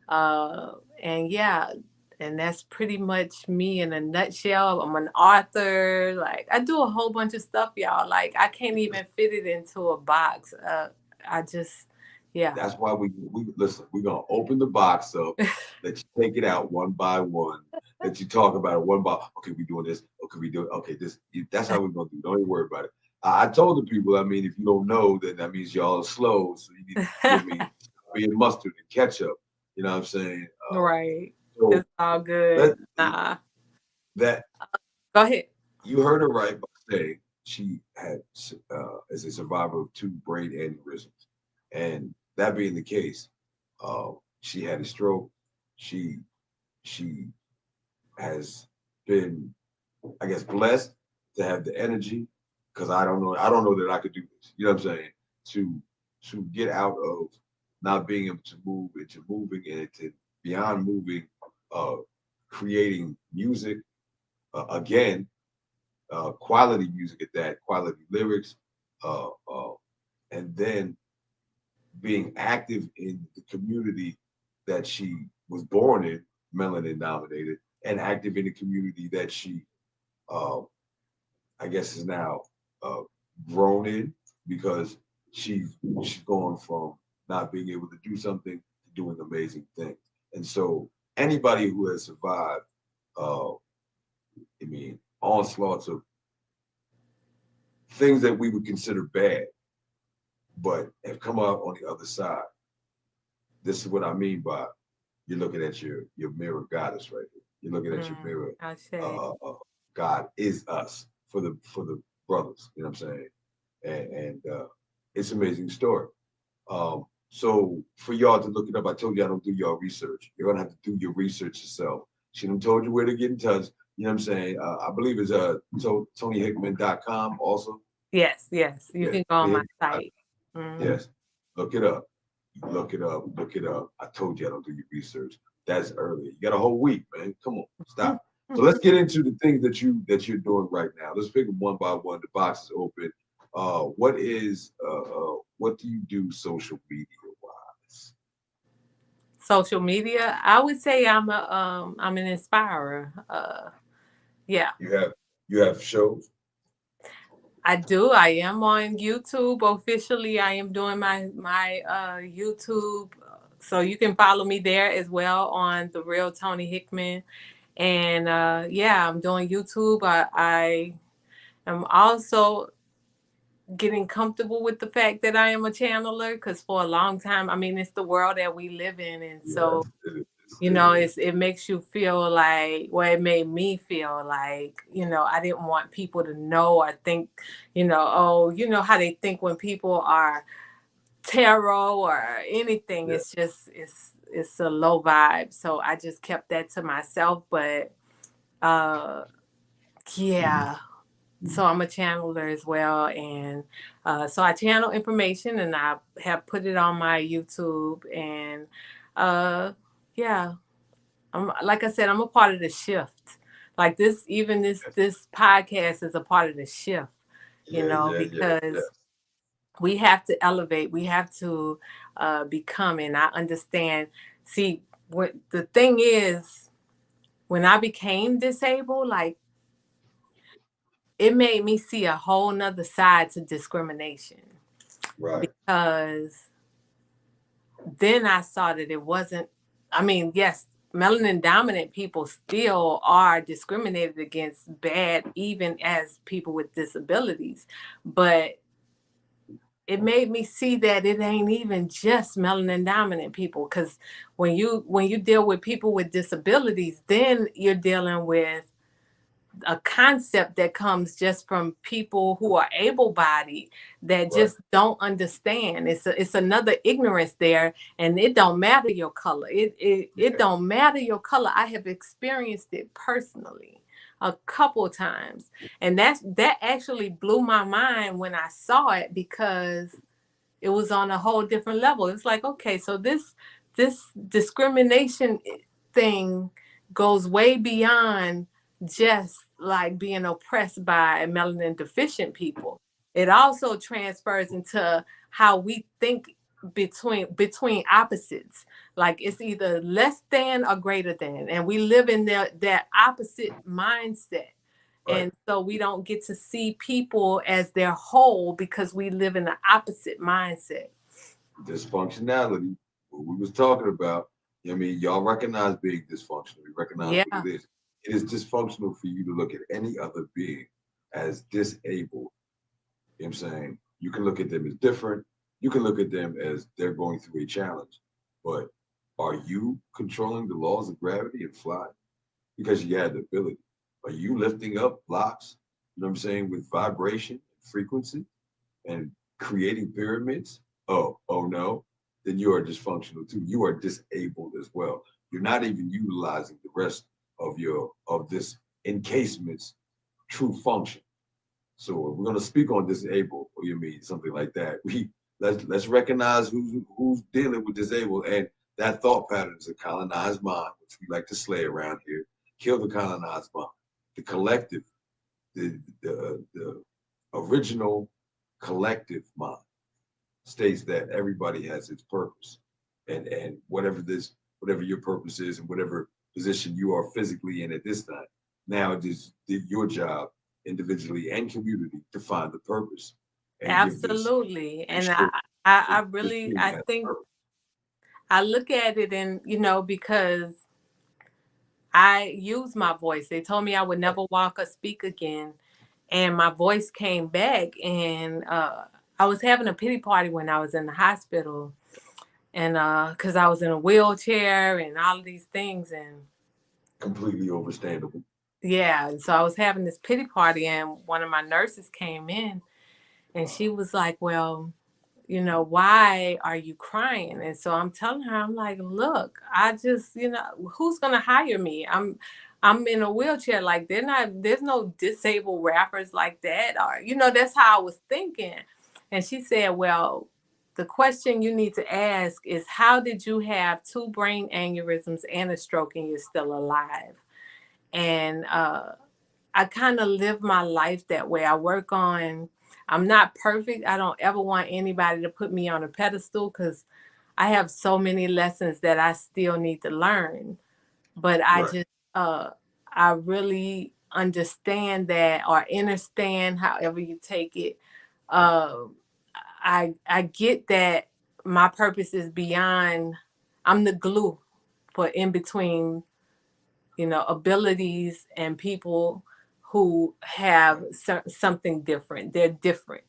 And yeah, and that's pretty much me in a nutshell. I'm an author. Like, I do a whole bunch of stuff, y'all. Like, I can't even fit it into a box. Yeah. That's why we listen. We're gonna open the box up, let you take it out one by one, let you talk about it one by. Okay, we doing this. Okay, we do it. Okay, this. That's how we're gonna do. Don't even worry about it. I told the people. I mean, if you don't know, then that means y'all are slow. So you need to give me being mustard and ketchup. You know what I'm saying? Right. So it's all good. That go ahead. You heard her right by saying she had as a survivor of 2 brain aneurysms, and that being the case, she had a stroke. She has been, I guess, blessed to have the energy, because I don't know that I could do this. You know what I'm saying? To get out of not being able to move into moving, and to beyond moving, creating music again, quality music at that, quality lyrics, and then being active in the community that she was born in, melanin dominated, and active in the community that she, I guess, is now grown in, because she's gone from not being able to do something to doing amazing things. And so anybody who has survived, onslaughts of things that we would consider bad, but have come out on the other side. This is what I mean by you're looking at your mirror goddess right here. You're looking at your mirror. God is us for the brothers. You know what I'm saying? And it's an amazing story. So for y'all to look it up, I told you I don't do y'all research. You're gonna have to do your research yourself. She done told you where to get in touch. You know what I'm saying? I believe it's ToniHickman.com also. Yes. You can go on my site. Yes. Look it up. I told you I don't do your research. That's early. You got a whole week, man. Come on, stop. So let's get into the things that you're doing right now. Let's pick them one by one. The box is open. What do you do social media wise? Social media, I would say I'm an inspirer. Yeah. You have shows? I do. I am on YouTube officially. I am doing my YouTube, so you can follow me there as well on the real Toni Hickman. And yeah, I'm doing YouTube. I am also getting comfortable with the fact that I am a channeler, because for a long time, I mean, it's the world that we live in. And so, you know, it makes you feel like, well, it made me feel like, you know, I didn't want people to know or think, you know, oh, you know how they think when people are tarot or anything. It's just, it's a low vibe. So I just kept that to myself. But yeah. So I'm a channeler as well. And so I channel information and I have put it on my YouTube. And yeah, like I said, I'm a part of the shift. Like this, even this podcast is a part of the shift, you know, because we have to elevate, we have to become. And I understand. See, what the thing is, when I became disabled, like, it made me see a whole nother side to discrimination. Right. Because then I saw that it wasn't, I mean, yes, melanin dominant people still are discriminated against bad, even as people with disabilities. But it made me see that it ain't even just melanin dominant people. Because when you deal with people with disabilities, then you're dealing with a concept that comes just from people who are able-bodied that just don't understand. It's another ignorance there, and it don't matter your color. It don't matter your color. I have experienced it personally a couple times, and that actually blew my mind when I saw it, because it was on a whole different level. It's like, okay, so this discrimination thing goes way beyond just like being oppressed by melanin deficient people. It also transfers into how we think between opposites. Like, it's either less than or greater than, and we live in that opposite mindset. And so we don't get to see people as their whole because we live in the opposite mindset. Dysfunctionality, what we was talking about. I mean, y'all recognize being dysfunctional. You recognize what it is. It is dysfunctional for you to look at any other being as disabled. You know what I'm saying? You can look at them as different. You can look at them as they're going through a challenge. But are you controlling the laws of gravity and flying? Because you had the ability. Are you lifting up blocks, you know what I'm saying, with vibration, frequency, and creating pyramids? Oh no. Then you are dysfunctional too. You are disabled as well. You're not even utilizing the rest of this encasement's true function. So if we're gonna speak on disabled, or you mean something like that, let's recognize who's dealing with disabled, and that thought pattern is a colonized mind, which we like to slay around here. Kill the colonized mind. The collective, the original collective mind states that everybody has its purpose, and whatever your purpose is, and whatever position you are physically in at this time, now it is your job, individually and community, to find the purpose. Absolutely. And I really, I think purpose. I look at it, and, you know, because I use my voice. They told me I would never walk or speak again, and my voice came back. And I was having a pity party when I was in the hospital, and because I was in a wheelchair and all of these things, and completely understandable. Yeah, and so I was having this pity party, and one of my nurses came in, and she was like, "Well, you know, why are you crying?" And so I'm telling her, I'm like, "Look, I just, you know, who's gonna hire me? I'm in a wheelchair. Like, there's no disabled rappers like that, or, you know, that's how I was thinking." And she said, "Well, the question you need to ask is, how did you have 2 brain aneurysms and a stroke and you're still alive?" And I kind of live my life that way. I'm not perfect. I don't ever want anybody to put me on a pedestal, because I have so many lessons that I still need to learn. But I really understand that, or understand, however you take it. I get that my purpose is beyond. I'm the glue for in between, abilities and people who have something different. They're different.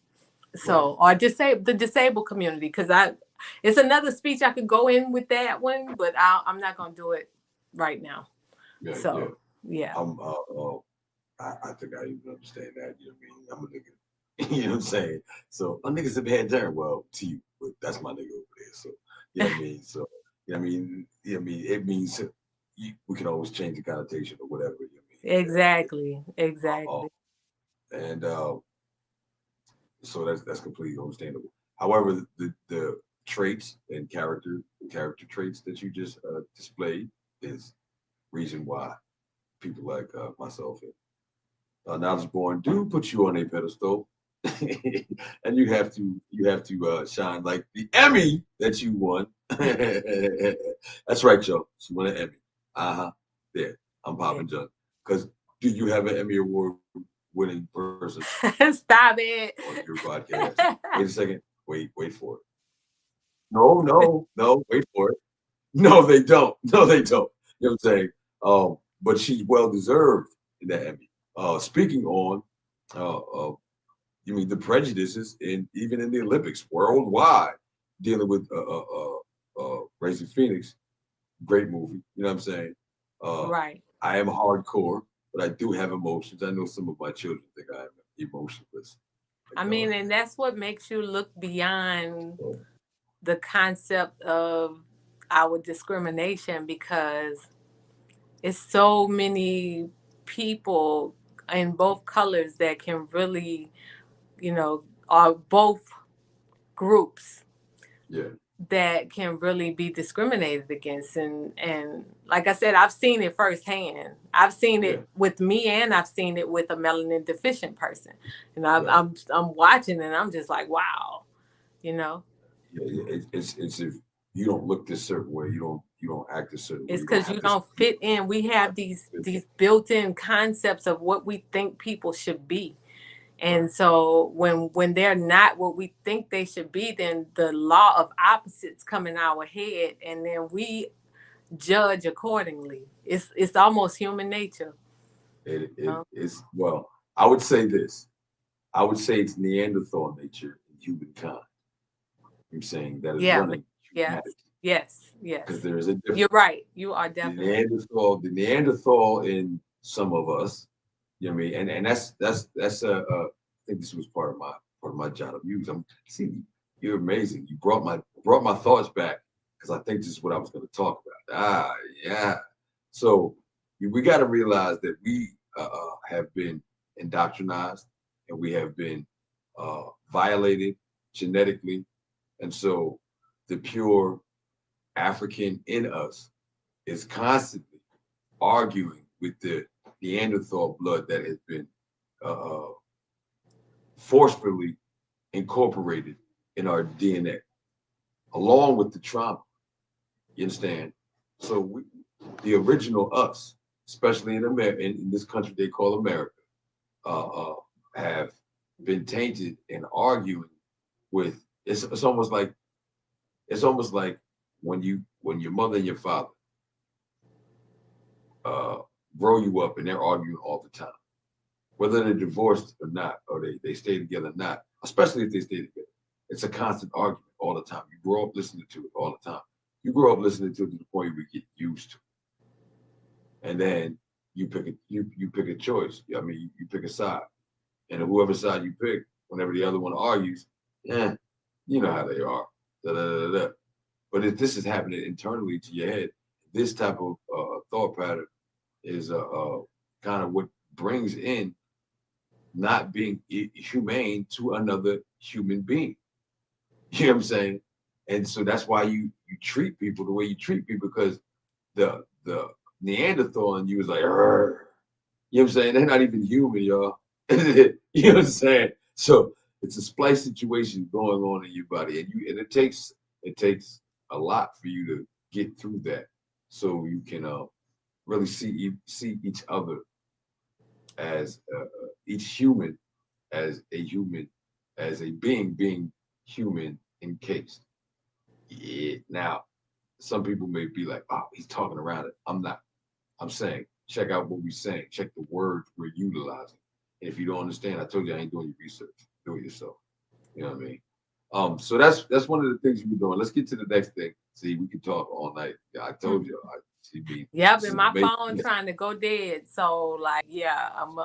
So, or the disabled community, because it's another speech I could go in with that one, but I'm not going to do it right now. Yeah, so, yeah. I think I even understand that. You know what I mean? I'm a nigga. You know what I'm saying? So a nigga's a bad term. Well, to you, but that's my nigga over there. So you know what I mean? So you know what I mean? It means we can always change the connotation or whatever. You know what I mean? Exactly. And so that's completely understandable. However, the traits and character traits that you just displayed is reason why people like myself and Knowledge Born do put you on a pedestal, and you have to shine like the Emmy that you won. That's right, y'all. She won an Emmy. There, I'm popping junk. Because do you have an Emmy Award winning person? Stop it. On your podcast. Wait a second. Wait for it. No, wait for it. No, they don't. You know what I'm saying? But she's well deserved in that Emmy. Speaking on, you mean the prejudices even in the Olympics worldwide, dealing with Raising Phoenix, great movie. You know what I'm saying? Right. I am hardcore, but I do have emotions. I know some of my children think I am emotionless. I mean, and that's what makes you look beyond the concept of our discrimination, because it's so many people in both colors that can really, are both groups that can really be discriminated against. And like I said, I've seen it firsthand. I've seen it with me, and I've seen it with a melanin deficient person. And I'm watching, and I'm just like, wow, It's if you don't look this certain way, you don't act a certain way. It's because you don't fit in. We have these built-in concepts of what we think people should be. And so when they're not what we think they should be, then the law of opposites come in our head, and then we judge accordingly. It's almost human nature. It's, well, I would say this. I would say it's Neanderthal nature in humankind. I'm saying that is running. Yes. Because there is a difference. You're right. You are definitely the Neanderthal in some of us. You know what I mean? And that's I think this was part of my job of Muse. You're amazing. You brought my thoughts back, because I think this is what I was going to talk about. Yeah. So we got to realize that we have been indoctrinized, and we have been violated genetically, and so the pure African in us is constantly arguing with the Neanderthal blood that has been forcefully incorporated in our DNA, along with the trauma. You understand? So the original us, especially in America, in this country they call America, have been tainted and arguing with. It's almost like when your mother and your father grow you up, and they're arguing all the time, whether they're divorced or not, or they stay together or not, especially if they stay together. It's a constant argument all the time. You grow up listening to it all the time. You grow up listening to it to the point where you get used to it. And then you pick a choice. I mean, you pick a side. And whoever side you pick, whenever the other one argues, you know how they are. But if this is happening internally to your head, this type of thought pattern is kind of what brings in not being humane to another human being. You know what I'm saying? And so that's why you treat people the way you treat people, because the Neanderthal in you is like, Arr. You know what I'm saying? They're not even human, y'all. You know what I'm saying? So it's a splice situation going on in your body, and it takes a lot for you to get through that, so you can really see each other as each human as a human, as a being human encased. Now, some people may be like, "Oh, he's talking around it." I'm not. I'm saying check out what we're saying. Check the words we're utilizing. And if you don't understand, I told you I ain't doing your research. Do it yourself. You know what I mean? So that's one of the things we're doing. Let's get to the next thing. See, we can talk all night. Yeah, I told you. Yep, and my phone trying to go dead. So like, yeah, I'm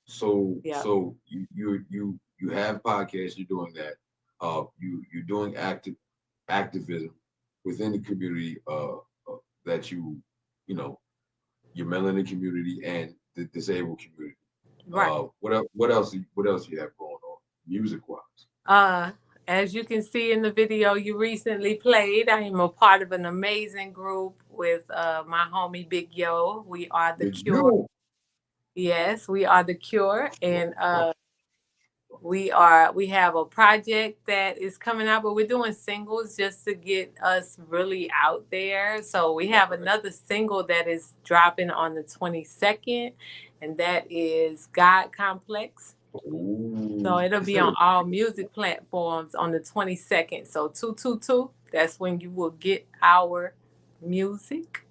So you have podcasts, you're doing that. You're doing activism within the community that you know, your melanin community and the disabled community. Right. What else you have going on music wise? As you can see in the video you recently played, I am a part of an amazing group with my homie Big Yo. We are the Cure. Yo. Yes, we are the Cure, and we have a project that is coming out, but we're doing singles just to get us really out there. So we have another single that is dropping on the 22nd, and that is God Complex. Ooh. So it'll be on all music platforms on the 22nd. So 222, that's when you will get our music.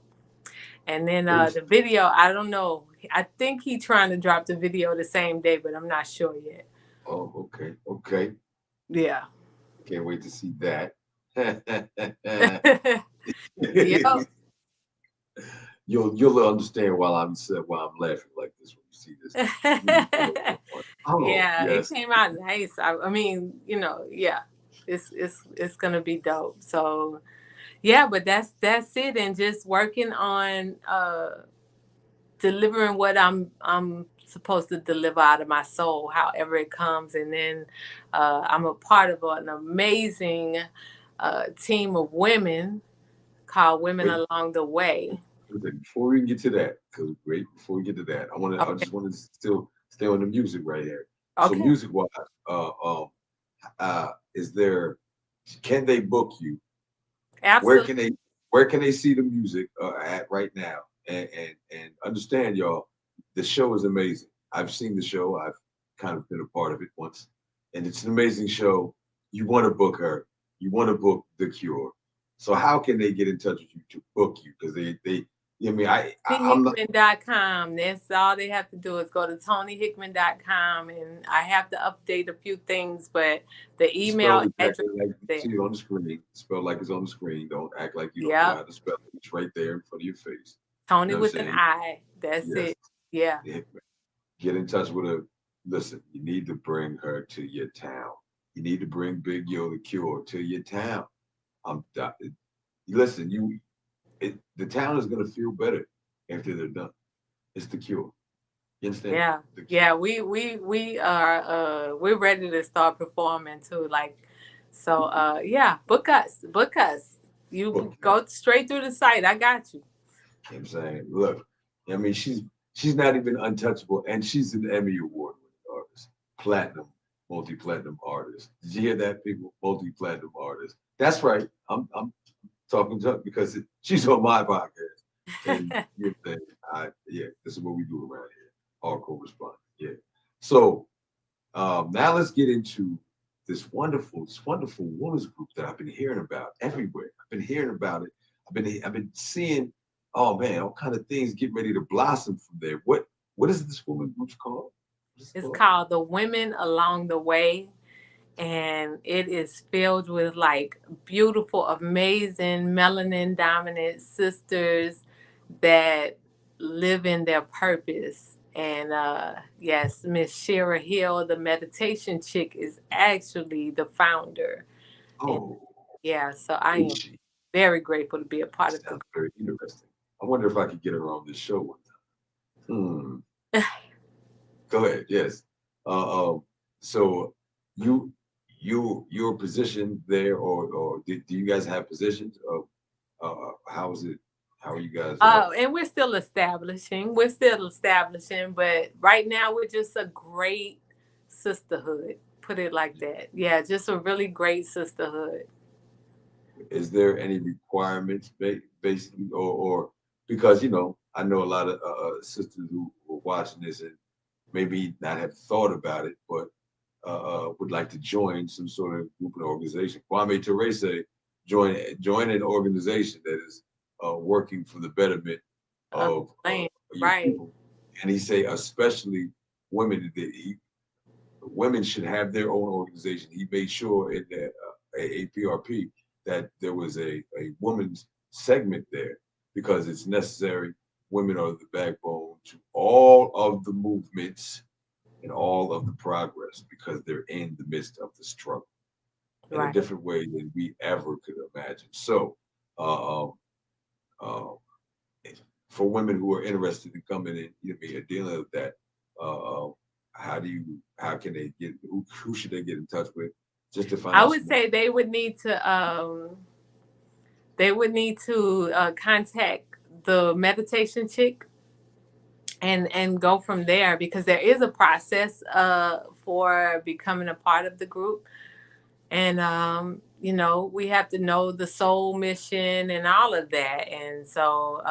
And then the video, I don't know. I think he's trying to drop the video the same day, but I'm not sure yet. Oh, okay. Yeah. Can't wait to see that. Yep. You'll understand why I'm laughing like this when you see this. Yeah, yes. It came out nice. I mean, yeah, it's gonna be dope. So yeah, but that's it, and just working on delivering what I'm supposed to deliver out of my soul, however it comes. And then I'm a part of an amazing team of women called Women Along the Way. Before we get to that, I just want to still stay on the music right here. Okay. So music wise, can they book you? Absolutely. Where can they see the music at right now? And understand, y'all, the show is amazing. I've seen the show. I've kind of been a part of it once, and it's an amazing show. You want to book her. You want to book The Cure. So how can they get in touch with you to book you? Because ToniHickman.com. That's all they have to do is go to ToniHickman.com, and I have to update a few things, but the email address see it on the screen. Spell like it's on the screen. Don't act like you don't know how to spell it. It's right there in front of your face. Toni with an I. That's it. Yeah. Get in touch with her. Listen, you need to bring her to your town. You need to bring Big Yo The Cure to your town. Listen, the town is gonna feel better after they're done. It's The Cure. You understand? Yeah. We are we're ready to start performing too. Book us. You go straight through the site. I got you. You know what I'm saying? Look, I mean, she's not even untouchable, and she's an Emmy Award-winning artist, multi-platinum artist. Did you hear that, people? Multi-platinum artist. That's right. I'm talking to her because she's on my podcast. And this is what we do around here. Hardcorrespondent. Yeah. So now let's get into this wonderful women's group that I've been hearing about everywhere. I've been hearing about it. I've been seeing, oh man, all kind of things getting ready to blossom from there. What is this women's group called? It's called the Women Along the Way. And it is filled with like beautiful, amazing, melanin dominant sisters that live in their purpose. And yes, Miss Shira Hill, the meditation chick, is actually the founder. Oh, and, so I am very grateful to be a part of it. Very interesting. I wonder if I could get her on this show one time. Go ahead. Yes. So your position there, or do you guys have positions? How is it? How are you guys? And we're still establishing. But right now we're just a great sisterhood. Put it like that. Yeah, just a really great sisterhood. Is there any requirements, basically, or because I know a lot of sisters who were watching this and maybe not have thought about it, but would like to join some sort of group and organization. Kwame Ture join an organization that is working for the betterment of Right. people. And he say, especially women, women should have their own organization. He made sure in that AAPRP that there was a women's segment there because it's necessary. Women are the backbone to all of the movements and all of the progress because they're in the midst of the struggle in a different way than we ever could imagine. So, for women who are interested in coming in, and dealing with that, how can they get, who should they get in touch with just to find out? I would say they would need to contact the meditation chick and go from there, because there is a process for becoming a part of the group. And we have to know the soul mission and all of that. And so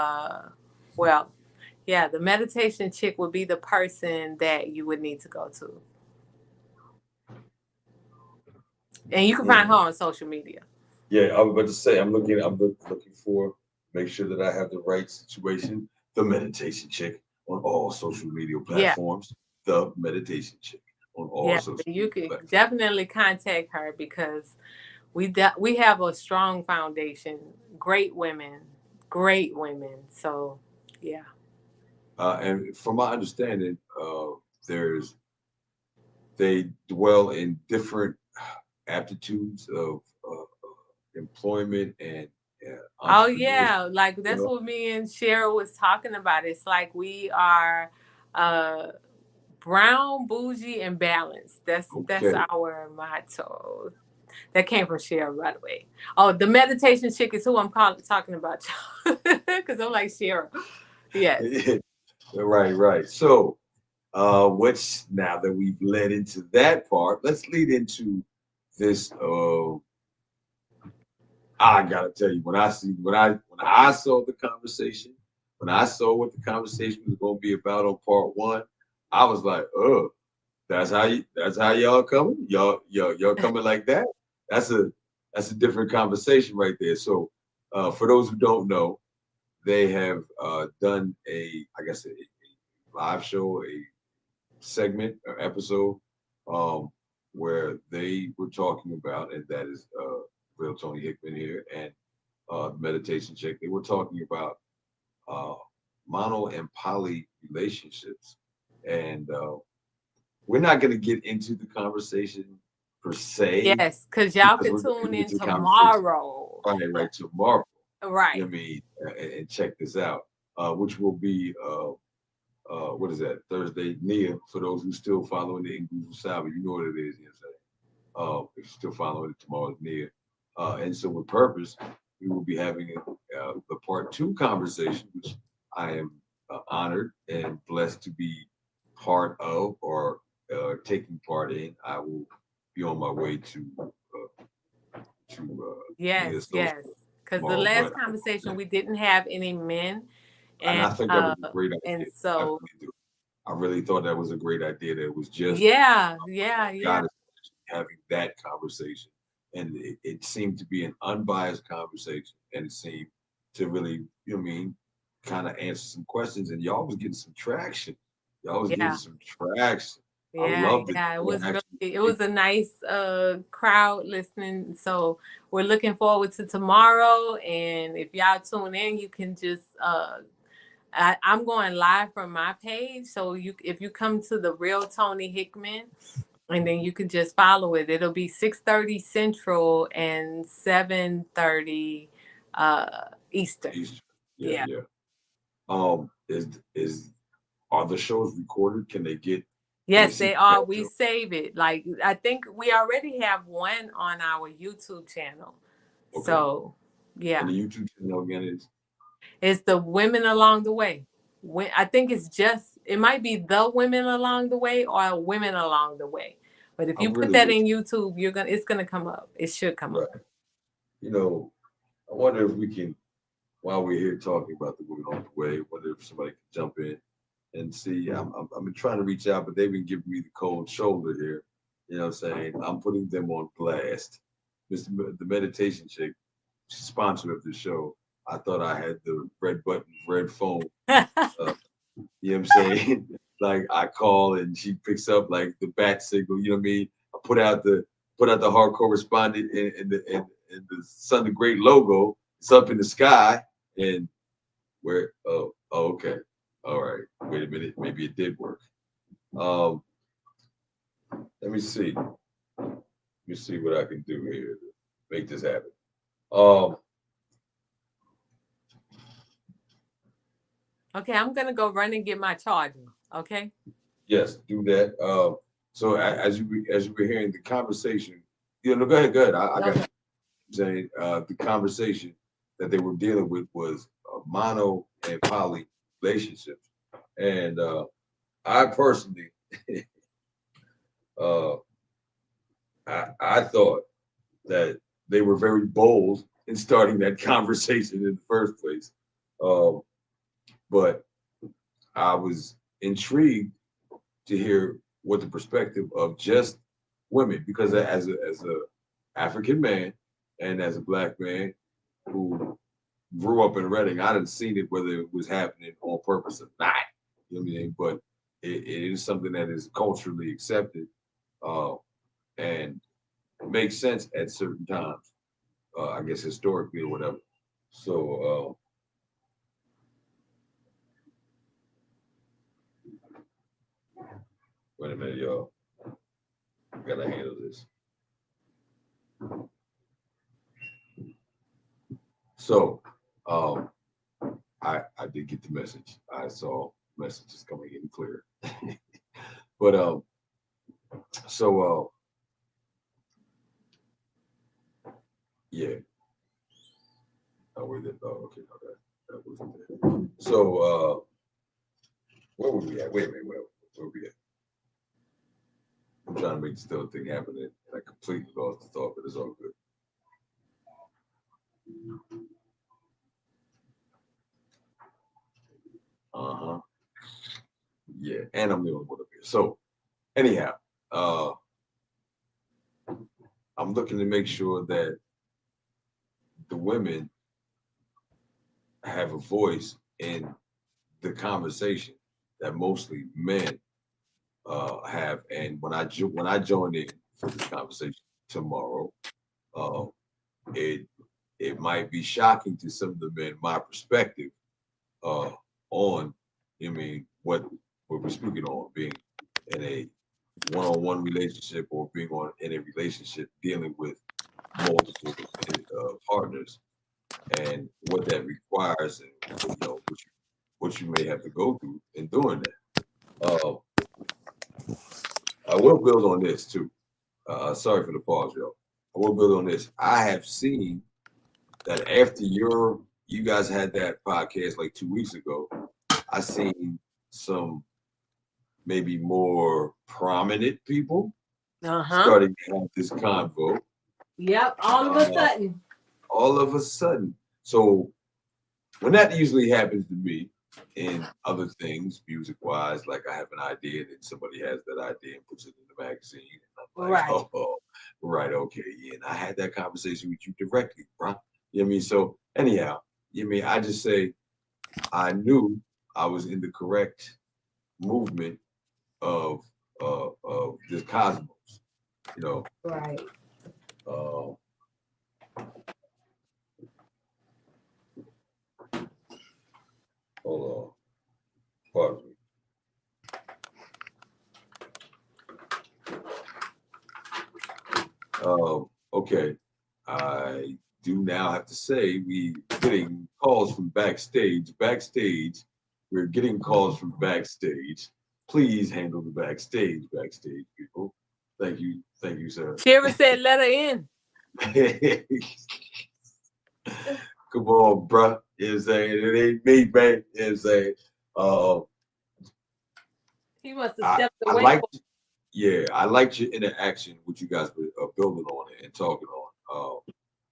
the meditation chick would be the person that you would need to go to. And you can find her on social media. Yeah, I was about to say, I'm looking for, make sure that I have the right situation. The meditation chick on all social media platforms. Yeah. The meditation chick on all social media platforms. You could definitely contact her because we have a strong foundation. Great women. So, yeah. And from my understanding, they dwell in different aptitudes of employment and like that's what me and Cheryl was talking about. It's like we are brown, bougie, and balanced. That's our motto. That came from Cheryl, by the way. Oh, the meditation chick is who I'm talking about, because I'm like Cheryl. Yes. Right. So, now that we've led into that part, let's lead into this. I gotta tell you, when I saw the conversation, when I saw what the conversation was going to be about on part one, I was like, oh, that's how y'all coming? Y'all coming like that? That's a different conversation right there. So, for those who don't know, they have done a live show, a segment or episode, where they were talking about, and that is real Toni Hickman here and the meditation chick. They were talking about mono and poly relationships, and we're not going to get into the conversation per se. Yes, because y'all can tune in tomorrow. Right, tomorrow. Right. And check this out, which will be what is that? Thursday, Nia, for those who still following the English Saga, you know what it is, if you're still following it, tomorrow's Nia. And so with purpose, we will be having the part 2 conversation, which I am honored and blessed to be part of or taking part in. I will be on my way to yes, because the last conversation we didn't have any men. And I think that was a great idea. And so I really thought that was a great idea. That it was just having that conversation, and it seemed to be an unbiased conversation, and it seemed to really, kind of answer some questions, and y'all was getting some traction. I loved it. Yeah, it was a nice crowd listening. So we're looking forward to tomorrow, and if y'all tune in, you can just I'm going live from my page, so if you come to the real Toni Hickman, and then you can just follow it. It'll be 6:30 Central and 7:30 Eastern. Yeah. Are the shows recorded? Can they get? Yes, they are. We save it. Like, I think we already have one on our YouTube channel. Okay. So, yeah. And the YouTube channel again is? It's the Women Along the Way. I think it might be the Women Along the Way or Women Along the Way. But if you put that in YouTube, it's gonna come up. It should come up. I wonder if we can, while we're here talking about the Women Along the Way, I wonder if somebody can jump in and see. I've been trying to reach out, but they've been giving me the cold shoulder here. You know what I'm saying? I'm putting them on blast. The meditation chick, sponsor of the show. I thought I had the red button, red phone You know what I'm saying? Like I call and she picks up like the bat signal. You know what I mean? I put out the Hardcorrespondent and the Son of Great logo. It's up in the sky, and where? Oh, okay, all right. Wait a minute, maybe it did work. Let me see. Let me see what I can do here to make this happen. Okay, I'm gonna go run and get my charger. Okay. Yes, do that. So as you were hearing the conversation, go ahead. I got you saying the conversation that they were dealing with was mono and poly relationships, and I personally, I thought that they were very bold in starting that conversation in the first place, but I was intrigued to hear what the perspective of just women, because as a African man and as a Black man who grew up in Reading, I didn't see it whether it was happening on purpose or not. You know what I mean? But it is something that is culturally accepted and makes sense at certain times, I guess historically or whatever. So wait a minute, y'all. I gotta handle this. So I did get the message. I saw messages coming in clear. But yeah. Oh, where did okay, that wasn't there. So where were we at? Wait a minute, where were we at? I'm trying to make this still thing happen, and I completely lost the thought, but it's all good. Yeah, and I'm the only one up here. So anyhow, I'm looking to make sure that the women have a voice in the conversation that mostly men have. And when I join in for this conversation tomorrow, it might be shocking to some of the men my perspective on, what we're speaking on, being in a one-on-one relationship or being in a relationship dealing with multiple partners, and what that requires, and what you may have to go through in doing that. I will build on this too. Sorry for the pause, y'all. I will build on this. I have seen that after you guys had that podcast like 2 weeks ago, I seen some maybe more prominent people starting to have this convo. Yep, all of a sudden. All of a sudden. So when that usually happens to me in other things, music-wise, like I have an idea and somebody has that idea and puts it in the magazine. And I'm like, oh, right, okay, yeah. And I had that conversation with you directly, bro. You know what I mean? So anyhow, I just say I knew I was in the correct movement of this cosmos, Right. Hold on. Pardon me. Okay. I do now have to say we're getting calls from backstage. We're getting calls from backstage. Please handle the backstage, people. Thank you, sir. Shira said, let her in. Come on, bruh. You know what I'm saying? It ain't me, man. You know what I'm saying? He must have stepped away. I liked your interaction, which you guys were building on and talking on.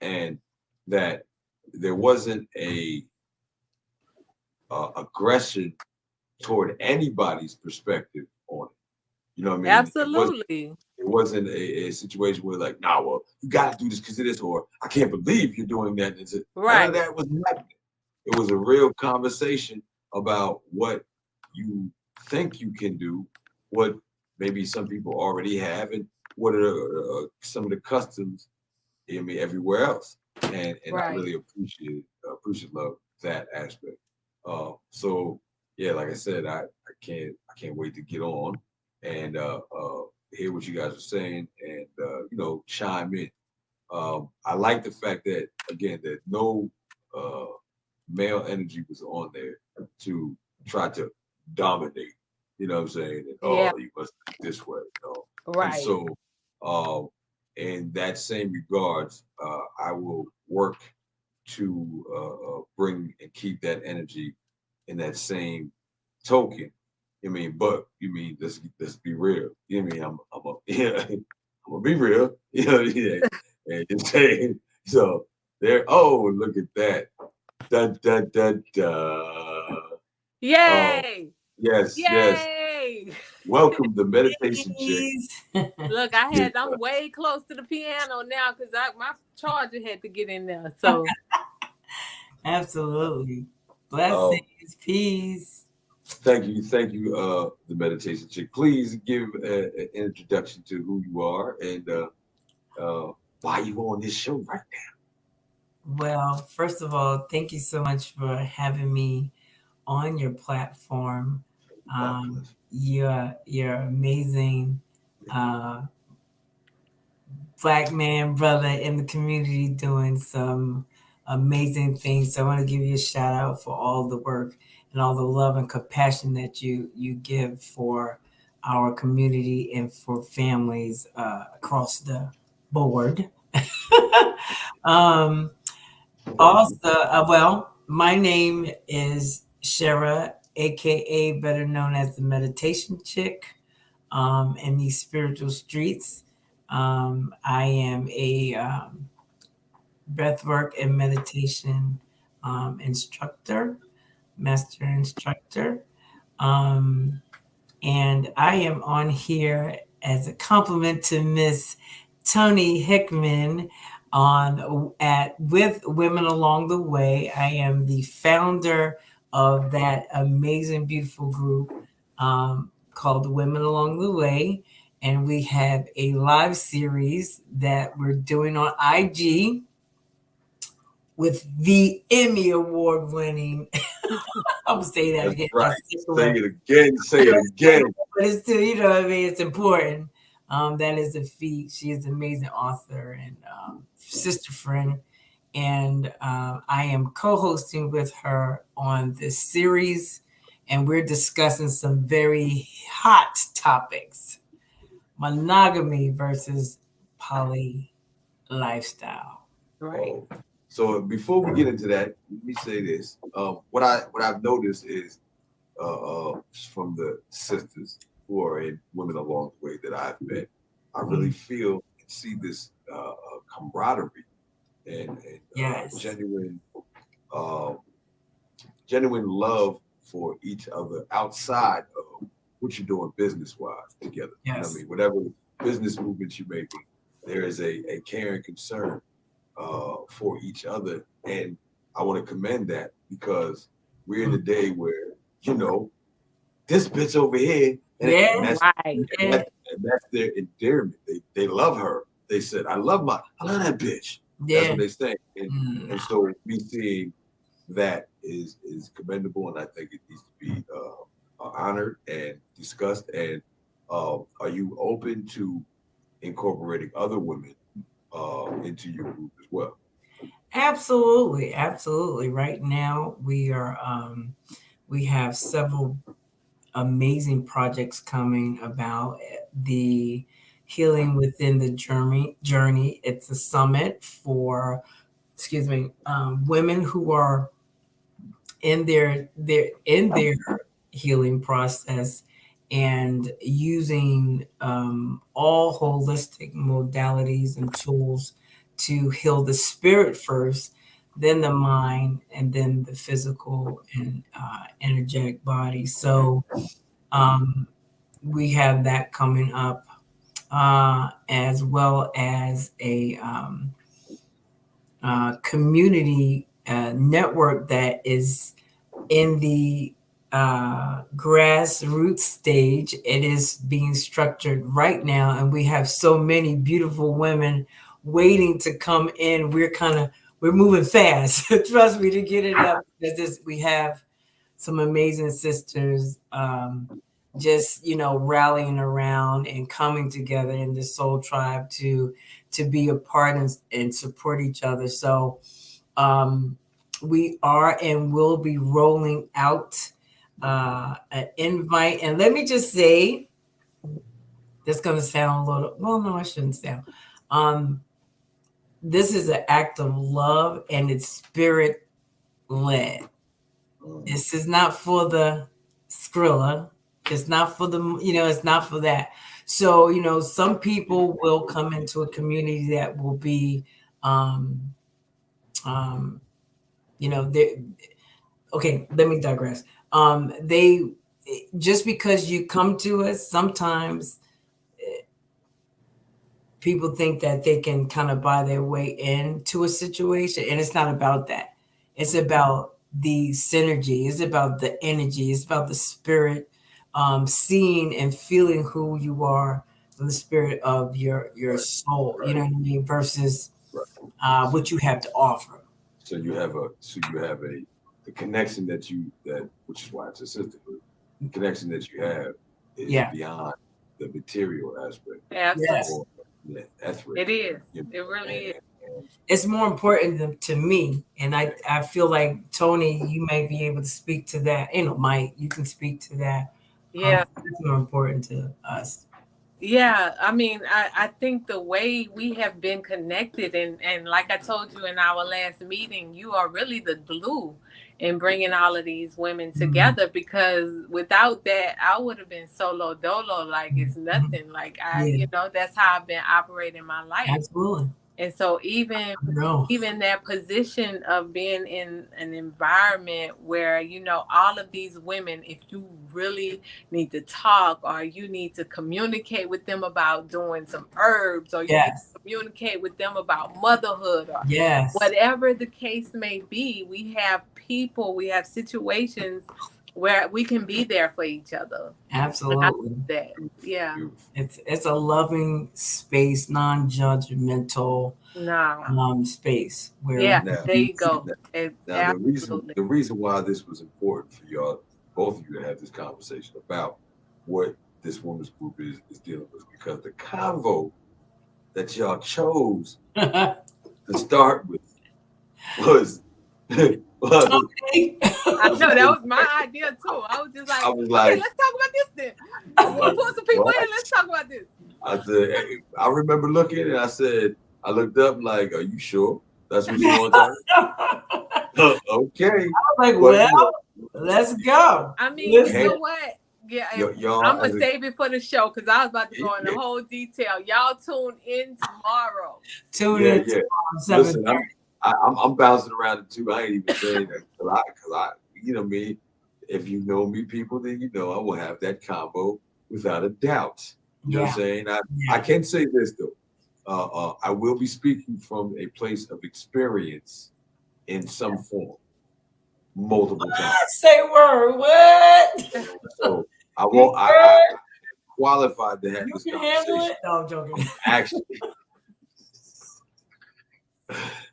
And that there wasn't a aggression toward anybody's perspective on it. You know what I mean? Absolutely. It wasn't a situation where like, nah, well, you got to do this because of this, or I can't believe you're doing that. Right. None of that was happening. It was a real conversation about what you think you can do, what maybe some people already have, and what are some of the customs everywhere else. And I really appreciate love that aspect. So yeah, like I said, I can't wait to get on and hear what you guys are saying and chime in. I like the fact that again that no male energy was on there to try to dominate. You know what I'm saying? And, you must think this way. And so, in that same regards, I will work to bring and keep that energy in that same token. But let's be real. I'm I'm gonna be real. Yeah. And just saying, so there. Oh, look at that. Da da da da. Yay! Yes, Yay! yes. Welcome to Meditation Chick. Look, I'm way close to the piano now because my charger had to get in there. So absolutely. Blessings, peace. Thank you, the Meditation Chick. Please give an introduction to who you are and why you on this show right now. Well, first of all, thank you so much for having me on your platform. You're amazing Black man, brother in the community doing some amazing things. So I want to give you a shout out for all the work and all the love and compassion that you give for our community and for families across the board. Also, my name is Shara, aka better known as the Meditation Chick, in these spiritual streets. I am a breathwork and meditation instructor, master instructor. And I am on here as a compliment to Miss Toni Hickman with Women Along the Way. I am the founder of that amazing, beautiful group called Women Along the Way. And we have a live series that we're doing on IG with the Emmy Award winning. I'm gonna say that again. Right. Say it again. But it's still, you know what I mean? It's important. That is a feat. She is an amazing author and sister friend. And I am co-hosting with her on this series. And we're discussing some very hot topics. Monogamy versus poly lifestyle. Right. So before we get into that, let me say this. What I've noticed is from the sisters who are in Women Along the Way that I've met, I really feel and see this camaraderie and yes. genuine love for each other outside of what you're doing business-wise together. Yes. You know what I mean? Whatever business movements you're making, there is a care and concern for each other. And I want to commend that because we're in a day where, this bitch over here, and that's their endearment. They love her. They said, I love that bitch. Yeah. That's what they say. And so me seeing that is commendable, and I think it needs to be honored and discussed. And are you open to incorporating other women into your group as well? Absolutely. Right now we are we have several amazing projects coming about the healing within the journey. It's a summit for women who are in their healing process and using all holistic modalities and tools to heal the spirit first, then the mind, and then the physical and energetic body. So we have that coming up, as well as a community network that is in the grassroots stage. It is being structured right now, and we have so many beautiful women waiting to come in. We're moving fast. Trust me, to get it up. We have some amazing sisters, just rallying around and coming together in this soul tribe to be a part and support each other. So we are and will be rolling out an invite. And let me just say, that's going to sound a little, well, no, I shouldn't sound. This is an act of love, and it's spirit led. This is not for the Skrilla. It's not for the, it's not for that. So, some people will come into a community that will be, okay, let me digress. They, just because you come to us, sometimes people think that they can kind of buy their way into a situation, and it's not about that. It's about the synergy. It's about the energy. It's about the spirit, seeing and feeling who you are from the spirit of your soul. You know what I mean? Versus what you have to offer. So you have the connection which is why it's a sisterhood. The connection that you have is beyond the material aspect. Absolutely. Etheric. It is. It really is. It's more important to me, and I feel like Toni, you may be able to speak to that. Mike, you can speak to that. Yeah, it's more important to us. Yeah, I mean, I think the way we have been connected, and like I told you in our last meeting, you are really the glue in bringing all of these women together, because without that, I would have been solo dolo, like it's nothing. Like that's how I've been operating my life. Absolutely. And so even that position of being in an environment where, all of these women, if you really need to talk or you need to communicate with them about doing some herbs, or you need to communicate with them about motherhood, or whatever the case may be, we have situations where we can be there for each other. Absolutely. It's a loving space, non-judgmental space. Where there you go. Now the reason why this was important for y'all, both of you, to have this conversation about what this women's group is dealing with, because the convo that y'all chose to start with was I know that was my idea too. I was just like, okay, let's talk about this then. We'll pull some people in. Let's talk about this. I said, I remember looking and I looked up like, are you sure that's what you want to Okay. I was like, let's go. I mean, you know what? Yeah, I'm going to save it for the show, because I was about to go into whole detail. Y'all tune in tomorrow. Tune in tomorrow. Listen, I'm bouncing around it too. I ain't even saying that because I, me. If you know me, people, then I will have that combo without a doubt. You know what I'm saying? I can say this though. I will be speaking from a place of experience in some form, multiple times. Say word. What? So I won't. I qualified to have this conversation. No, I'm joking. Actually.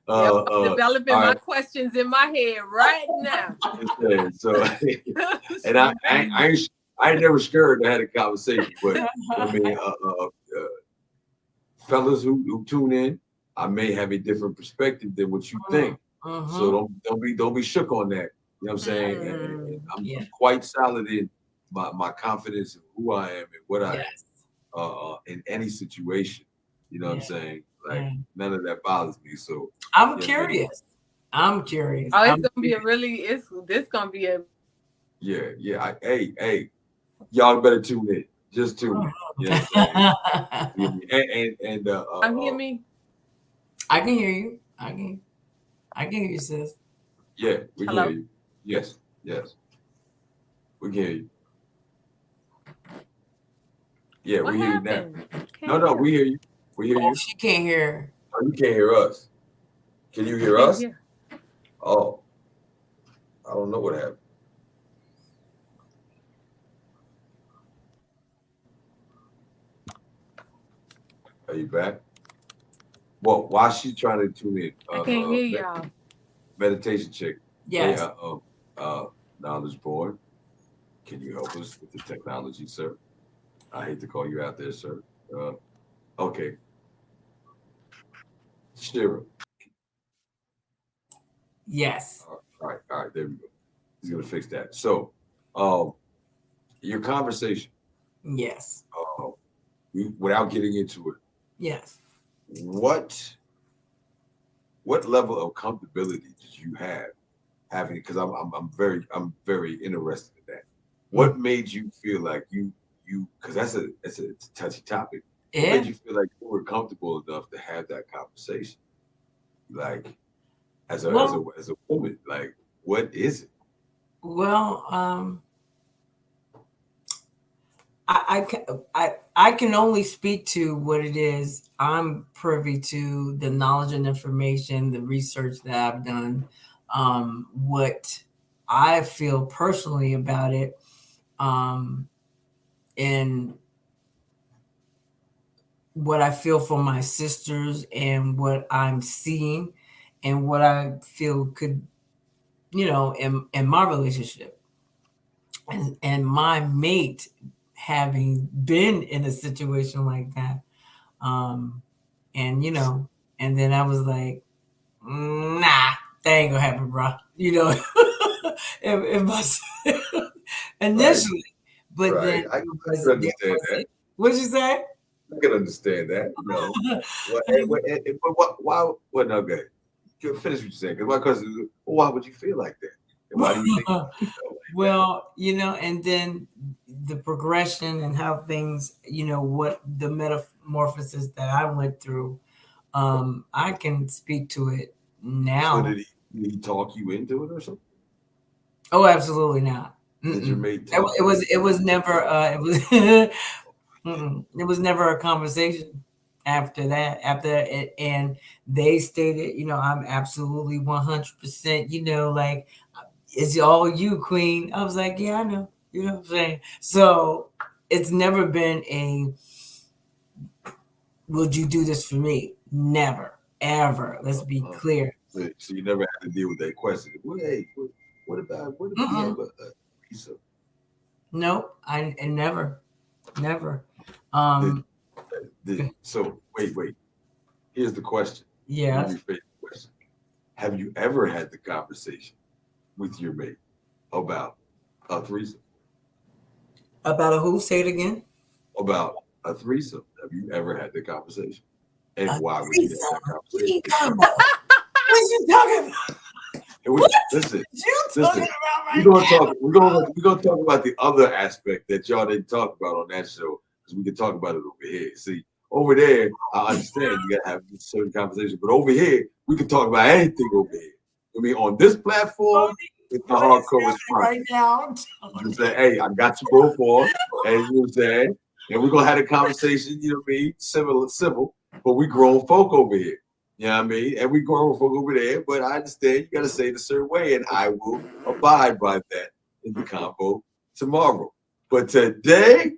Developing my questions in my head right now. So, and I ain't never scared to have a conversation, but I mean, fellas who tune in, I may have a different perspective than what you think. So don't be shook on that. You know what I'm saying? And I'm quite solid in my confidence in who I am and what I am in any situation. You know what I'm saying? Like none of that bothers me. So I'm curious. I'm curious. Oh, it's gonna be this gonna be a hey, y'all better tune in. Just tune in. You know what I'm saying? And hear me? I can hear you. I can hear you, sis. Yeah, we can hear you. Yes. We can hear you. Yeah, we hear you now. No, we hear you. We hear you. She can't hear. Oh, you can't hear us. Can you hear us? Oh, I don't know what happened. Are you back? Well, while she's trying to tune in, I can't hear y'all. Meditation chick. Yes. Knowledge board. Can you help us with the technology, sir? I hate to call you out there, sir. Okay. Shira. Yes. All right, there we go. He's gonna fix that. So, your conversation. Yes. Without getting into it. Yes. What level of comfortability did you have having? Because I'm very interested in that. What made you feel like you because that's a touchy topic. Yeah. What made you feel like you were comfortable enough to have that conversation? Like as a woman, like what is it? Well, I can only speak to what it is. I'm privy to the knowledge and information, the research that I've done, what I feel personally about it, and what I feel for my sisters and what I'm seeing and what I feel could, in my relationship and my mate having been in a situation like that. And then I was like, nah, that ain't gonna happen, bro. Initially, but right. then I can understand that. What'd you say? I can understand that. Why? What? No, good. Finish what you're saying. Because my question is, why would you feel like that? And why do you think? Well, and then the progression and how things, what the metamorphosis that I went through, I can speak to it now. So did he talk you into it or something? Oh, absolutely not. Did your mate it was never it was never a conversation after that. And they stated, I'm absolutely 100%, like, it's all you, queen. I was like, yeah, I know. You know what I'm saying? So it's never been a, would you do this for me? Never, ever. Let's be clear. So you never had to deal with that question. Well, hey, what about we have a visa? Nope, I never. So wait. Here's the question. Yeah. Your favorite question. Have you ever had the conversation with your mate about a threesome? About a who? Say it again. About a threesome. Have you ever had the conversation? And why would you have that conversation? What you talking about? Listen. We're gonna talk about the other aspect that y'all didn't talk about on that show, because we can talk about it over here. See, over there, I understand you gotta have a certain conversation, but over here, we can talk about anything over here. I mean, on this platform, it's the hardcore response. Right now, I'm saying, hey, I got you both on, and you know what I'm saying, and we're gonna have a conversation. You know what I mean? Civil, but we grown folk over here. You know what I mean? And we grown folk over there. But I understand you gotta say it a certain way, and I will abide by that in the convo tomorrow. But today,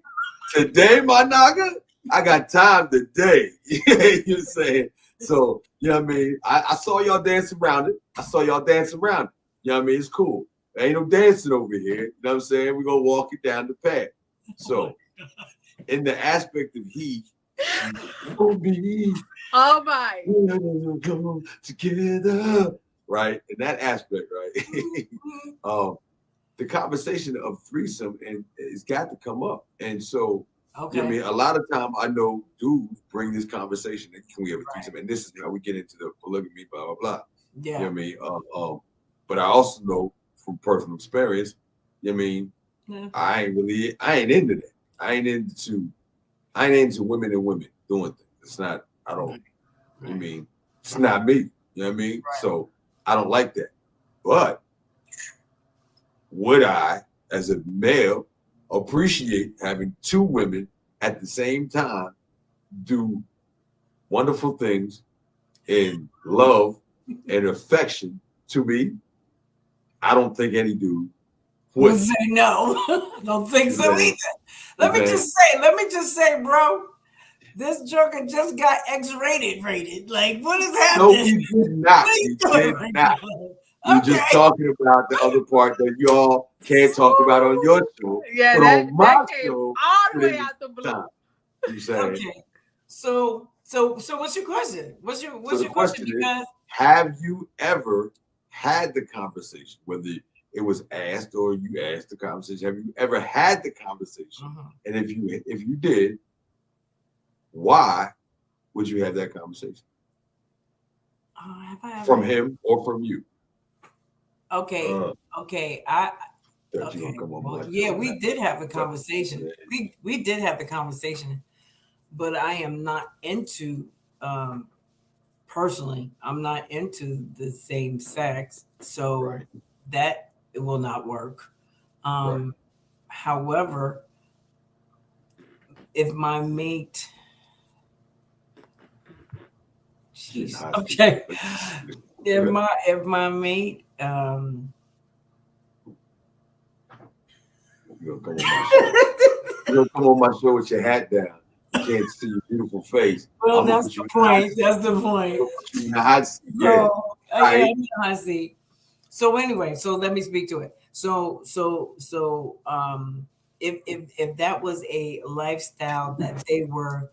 my naga, I got time today. You know what I'm saying? So, you know what I mean? I saw y'all dancing around it. You know what I mean? It's cool. There ain't no dancing over here. You know what I'm saying? We're going to walk it down the path. So, in the aspect of he, will be. Oh, my. Come together. Right? In that aspect, right? The conversation of threesome and it's got to come up. And so, okay. You know what I mean? A lot of time I know dudes bring this conversation and can we have a threesome? And this is how we get into the polygamy, blah, blah, blah. Yeah. You know what I mean? But I also know from personal experience, you know what I mean? Yeah. I ain't into that. I ain't into women and women doing things. It's not, I don't, right. You know I mean? It's not me. You know what I mean? Right. So I don't like that. But would I, as a male, appreciate having two women at the same time do wonderful things in love and affection to me? I don't think any dude would say no. Don't think so either. Let me just say, bro, This joker just got X-rated. Like, what is No, happening? he did not. He did not. We're just talking about the other part that y'all can't talk about on your show. Yeah, but that on my came show, all the put it way in out the blue. time. You saying? Okay. So what's your question? What's your question? Because have you ever had the conversation, whether it was asked or you asked the conversation, have you ever had the conversation? And if you did, why would you have that conversation? Have I ever from him or from you? Okay. Okay. Yeah, we did have the conversation. We did have the conversation, but I am not into personally, I'm not into the same sex, so that it will not work. However, if my mate, okay, if my mate, you're gonna come on my show with your hat down. You can't see your beautiful face. Well, that's the point. That's the point. In the hot seat. Yeah, in the hot seat. So anyway, so let me speak to it. So if that was a lifestyle that they were,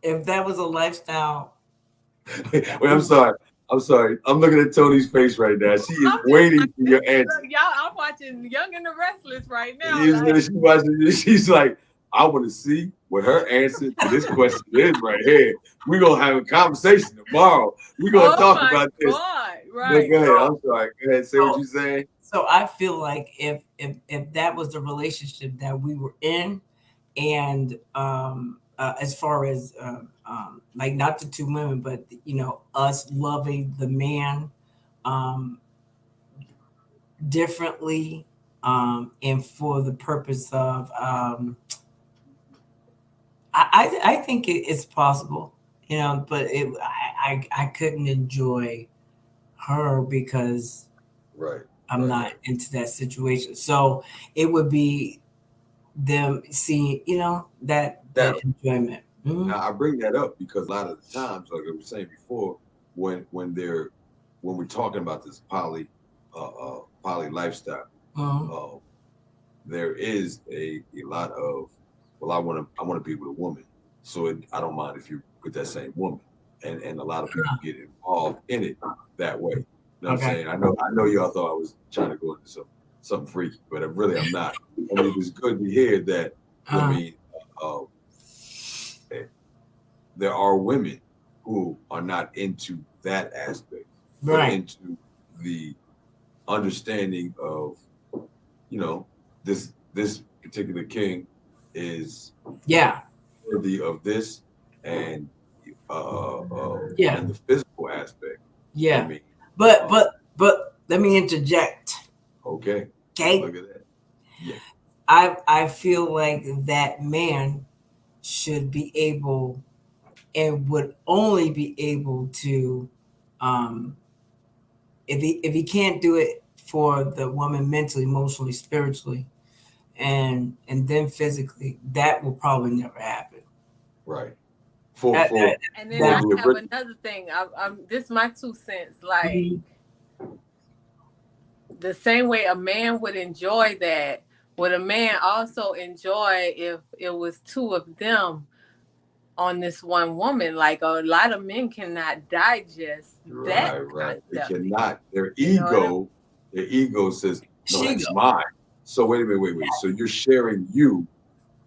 if that was a lifestyle. Wait, I'm sorry. I'm looking at Toni's face right now. She is waiting for your answer. Y'all, I'm watching Young and the Restless right now. She's like, I want to see what her answer to this question is right here. We're going to have a conversation tomorrow. We're going to talk about this. Right. Go ahead. I'm sorry. Go ahead. Say what you're saying. So I feel like if that was the relationship that we were in, and as far as like not the two women, but us loving the man differently, and for the purpose of I think it's possible, but I couldn't enjoy her because I'm not into that situation. So it would be them seeing, that enjoyment. Now I bring that up because a lot of the times, like I was saying before, when we're talking about this poly lifestyle, there is a lot of, well, I want to be with a woman, so I don't mind if you're with that same woman, and a lot of people get involved in it that way. You know what I'm saying? I know y'all thought I was trying to go into something freaky, but really I'm not. I mean, it's good to hear that. There are women who are not into that aspect, but into the understanding of, this particular king is worthy of this, and and the physical aspect. Yeah. But let me interject. Okay. Look at that. Yeah. I feel like that man should be able and would only be able to, if he can't do it for the woman mentally, emotionally, spiritually, and then physically, that will probably never happen. Right. And then I have another thing. This is my 2 cents. Like the same way a man would enjoy that, would a man also enjoy if it was two of them on this one woman? Like a lot of men cannot digest that. Right. They cannot. Their ego says, no, that's mine. So wait a minute. So you're sharing you.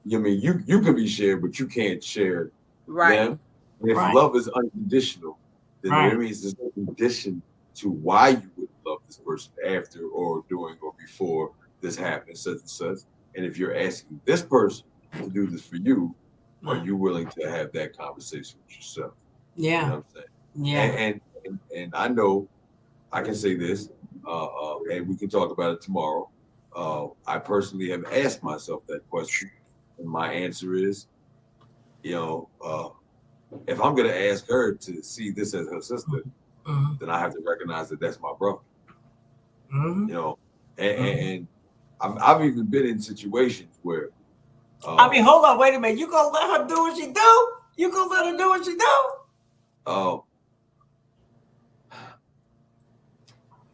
You mean you can be shared, but you can't share them. And if love is unconditional, then that means there's no condition to why you would love this person after or during or before this happened, such and such. And if you're asking this person to do this for you, are you willing to have that conversation with yourself? Yeah. You know what I'm saying? Yeah. And I know I can say this, and we can talk about it tomorrow. I personally have asked myself that question, and my answer is, if I'm going to ask her to see this as her sister, then I have to recognize that that's my brother. And I've even been in situations where I mean, hold on, wait a minute. You gonna let her do what she do? You gonna let her do what she do? Oh.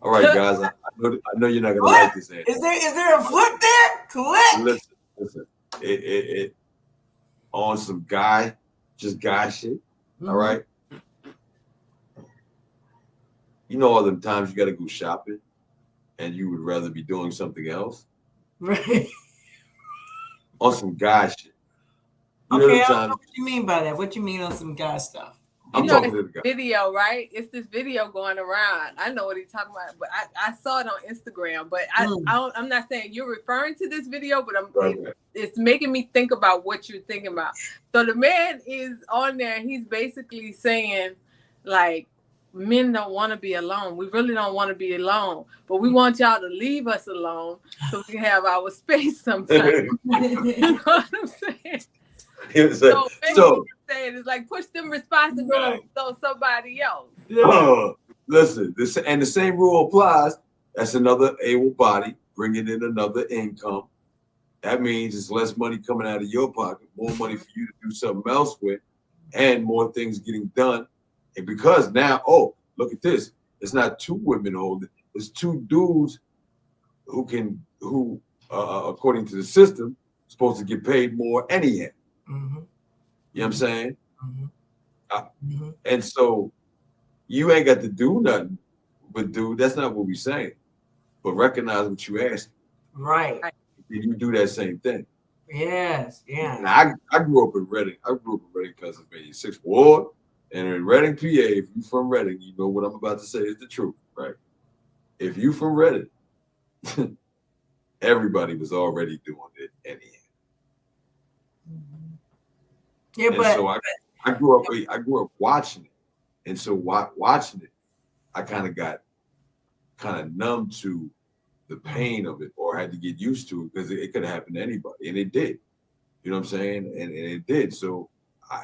All right, guys. I know you're not gonna like this answer. Is there a foot there? Click. Listen. It on some guy shit. Mm-hmm. All right. You know all the times you got to go shopping, and you would rather be doing something else. Right. On some guy shit. Okay, I don't know what you mean by that. What you mean on some guy stuff? I'm talking to the guy. Video, right? It's this video going around. I know what he's talking about, but I saw it on Instagram. But I'm not saying you're referring to this video, but it's making me think about what you're thinking about. So the man is on there. He's basically saying, like, men don't want to be alone. We really don't want to be alone, but we want y'all to leave us alone so we can have our space sometimes. You know what I'm saying? So saying it's like push them responsibilities on somebody else. Listen, the same rule applies. That's another able body bringing in another income. That means it's less money coming out of your pocket, more money for you to do something else with, and more things getting done. And because now, look at this. It's not two women holding. It's two dudes who according to the system, supposed to get paid more anyhow. Mm-hmm. You know what I'm saying? Mm-hmm. And so you ain't got to do nothing, but dude, that's not what we're saying. But recognize what you asked. Right. You do that same thing. Yes. Yeah. And I grew up in Reading. Pennsylvania, 6th Ward. And in Reading, PA, if you're from Reading, you know what I'm about to say is the truth, right? If you from Reading, everybody was already doing it anyhow. Yeah, but so I grew up watching it, and so watching it, I kind of got numb to the pain of it, or had to get used to it because it could happen to anybody, and it did. You know what I'm saying? And it did. So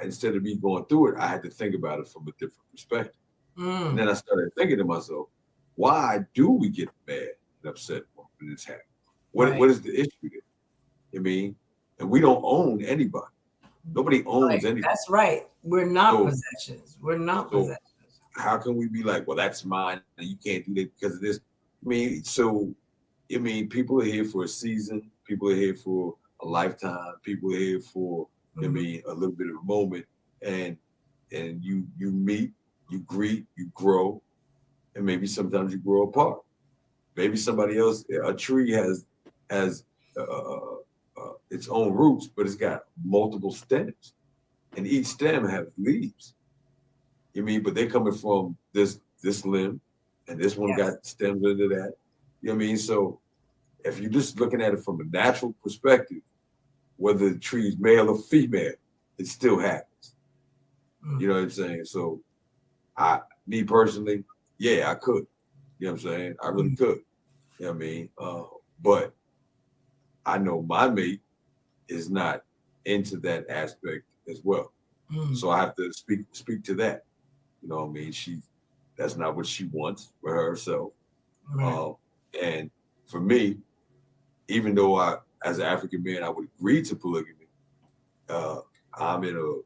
instead of me going through it, I had to think about it from a different perspective. And then I started thinking to myself, why do we get mad and upset when it's happening? What is the issue there? I mean, and we don't own anybody. Nobody owns anything. That's right. We're not possessions. We're not possessions. How can we be like, well, that's mine, and you can't do that because of this? People are here for a season. People are here for a lifetime. People are here for, a little bit of a moment. And you meet, you greet, you grow, and maybe sometimes you grow apart. Maybe somebody else, a tree has its own roots, but it's got multiple stems, and each stem has leaves. But they're coming from this limb, and this one got stems into that. You know what I mean? So if you're just looking at it from a natural perspective, whether the tree's male or female, it still happens. You know what I'm saying? So me personally, I could. You know what I'm saying? I really could. You know what I mean? But I know my mate is not into that aspect as well. So I have to speak to that. You know what I mean? That's not what she wants for herself. Right. And for me, even though as an African man, I would agree to polygamy, I'm in a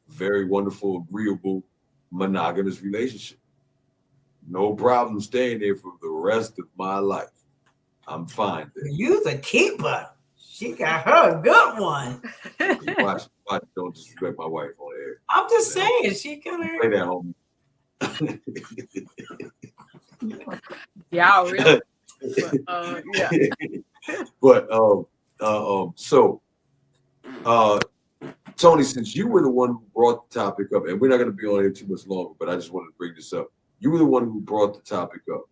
very wonderful, agreeable, monogamous relationship. No problem staying there for the rest of my life. I'm fine there. You's a keeper. She got her a good one. Watch, don't disrespect my wife on air. I'm just saying, she can play that, homie. Yeah, really. But Toni, since you were the one who brought the topic up, and we're not going to be on here too much longer, but I just wanted to bring this up. You were the one who brought the topic up.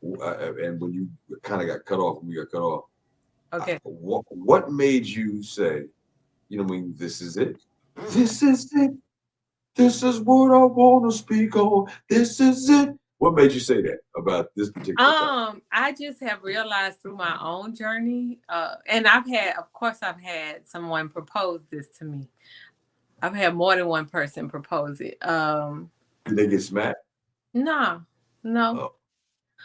And when you kind of got cut off, when we got cut off, okay. What made you say, this is it? This is it. This is what I want to speak on. This is it. What made you say that about this particular topic? I just have realized through my own journey, and I've had someone propose this to me. I've had more than one person propose it. Did they get smacked? No. Oh.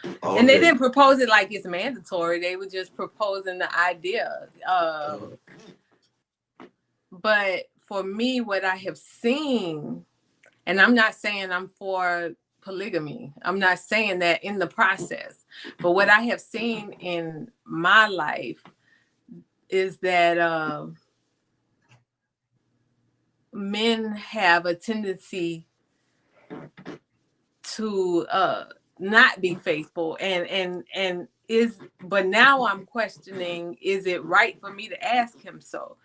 Okay. And they didn't propose it like it's mandatory. They were just proposing the idea. But for me, what I have seen, and I'm not saying I'm for polygamy. I'm not saying that in the process. But what I have seen in my life is that men have a tendency to not be faithful, but now I'm questioning, is it right for me to ask him so?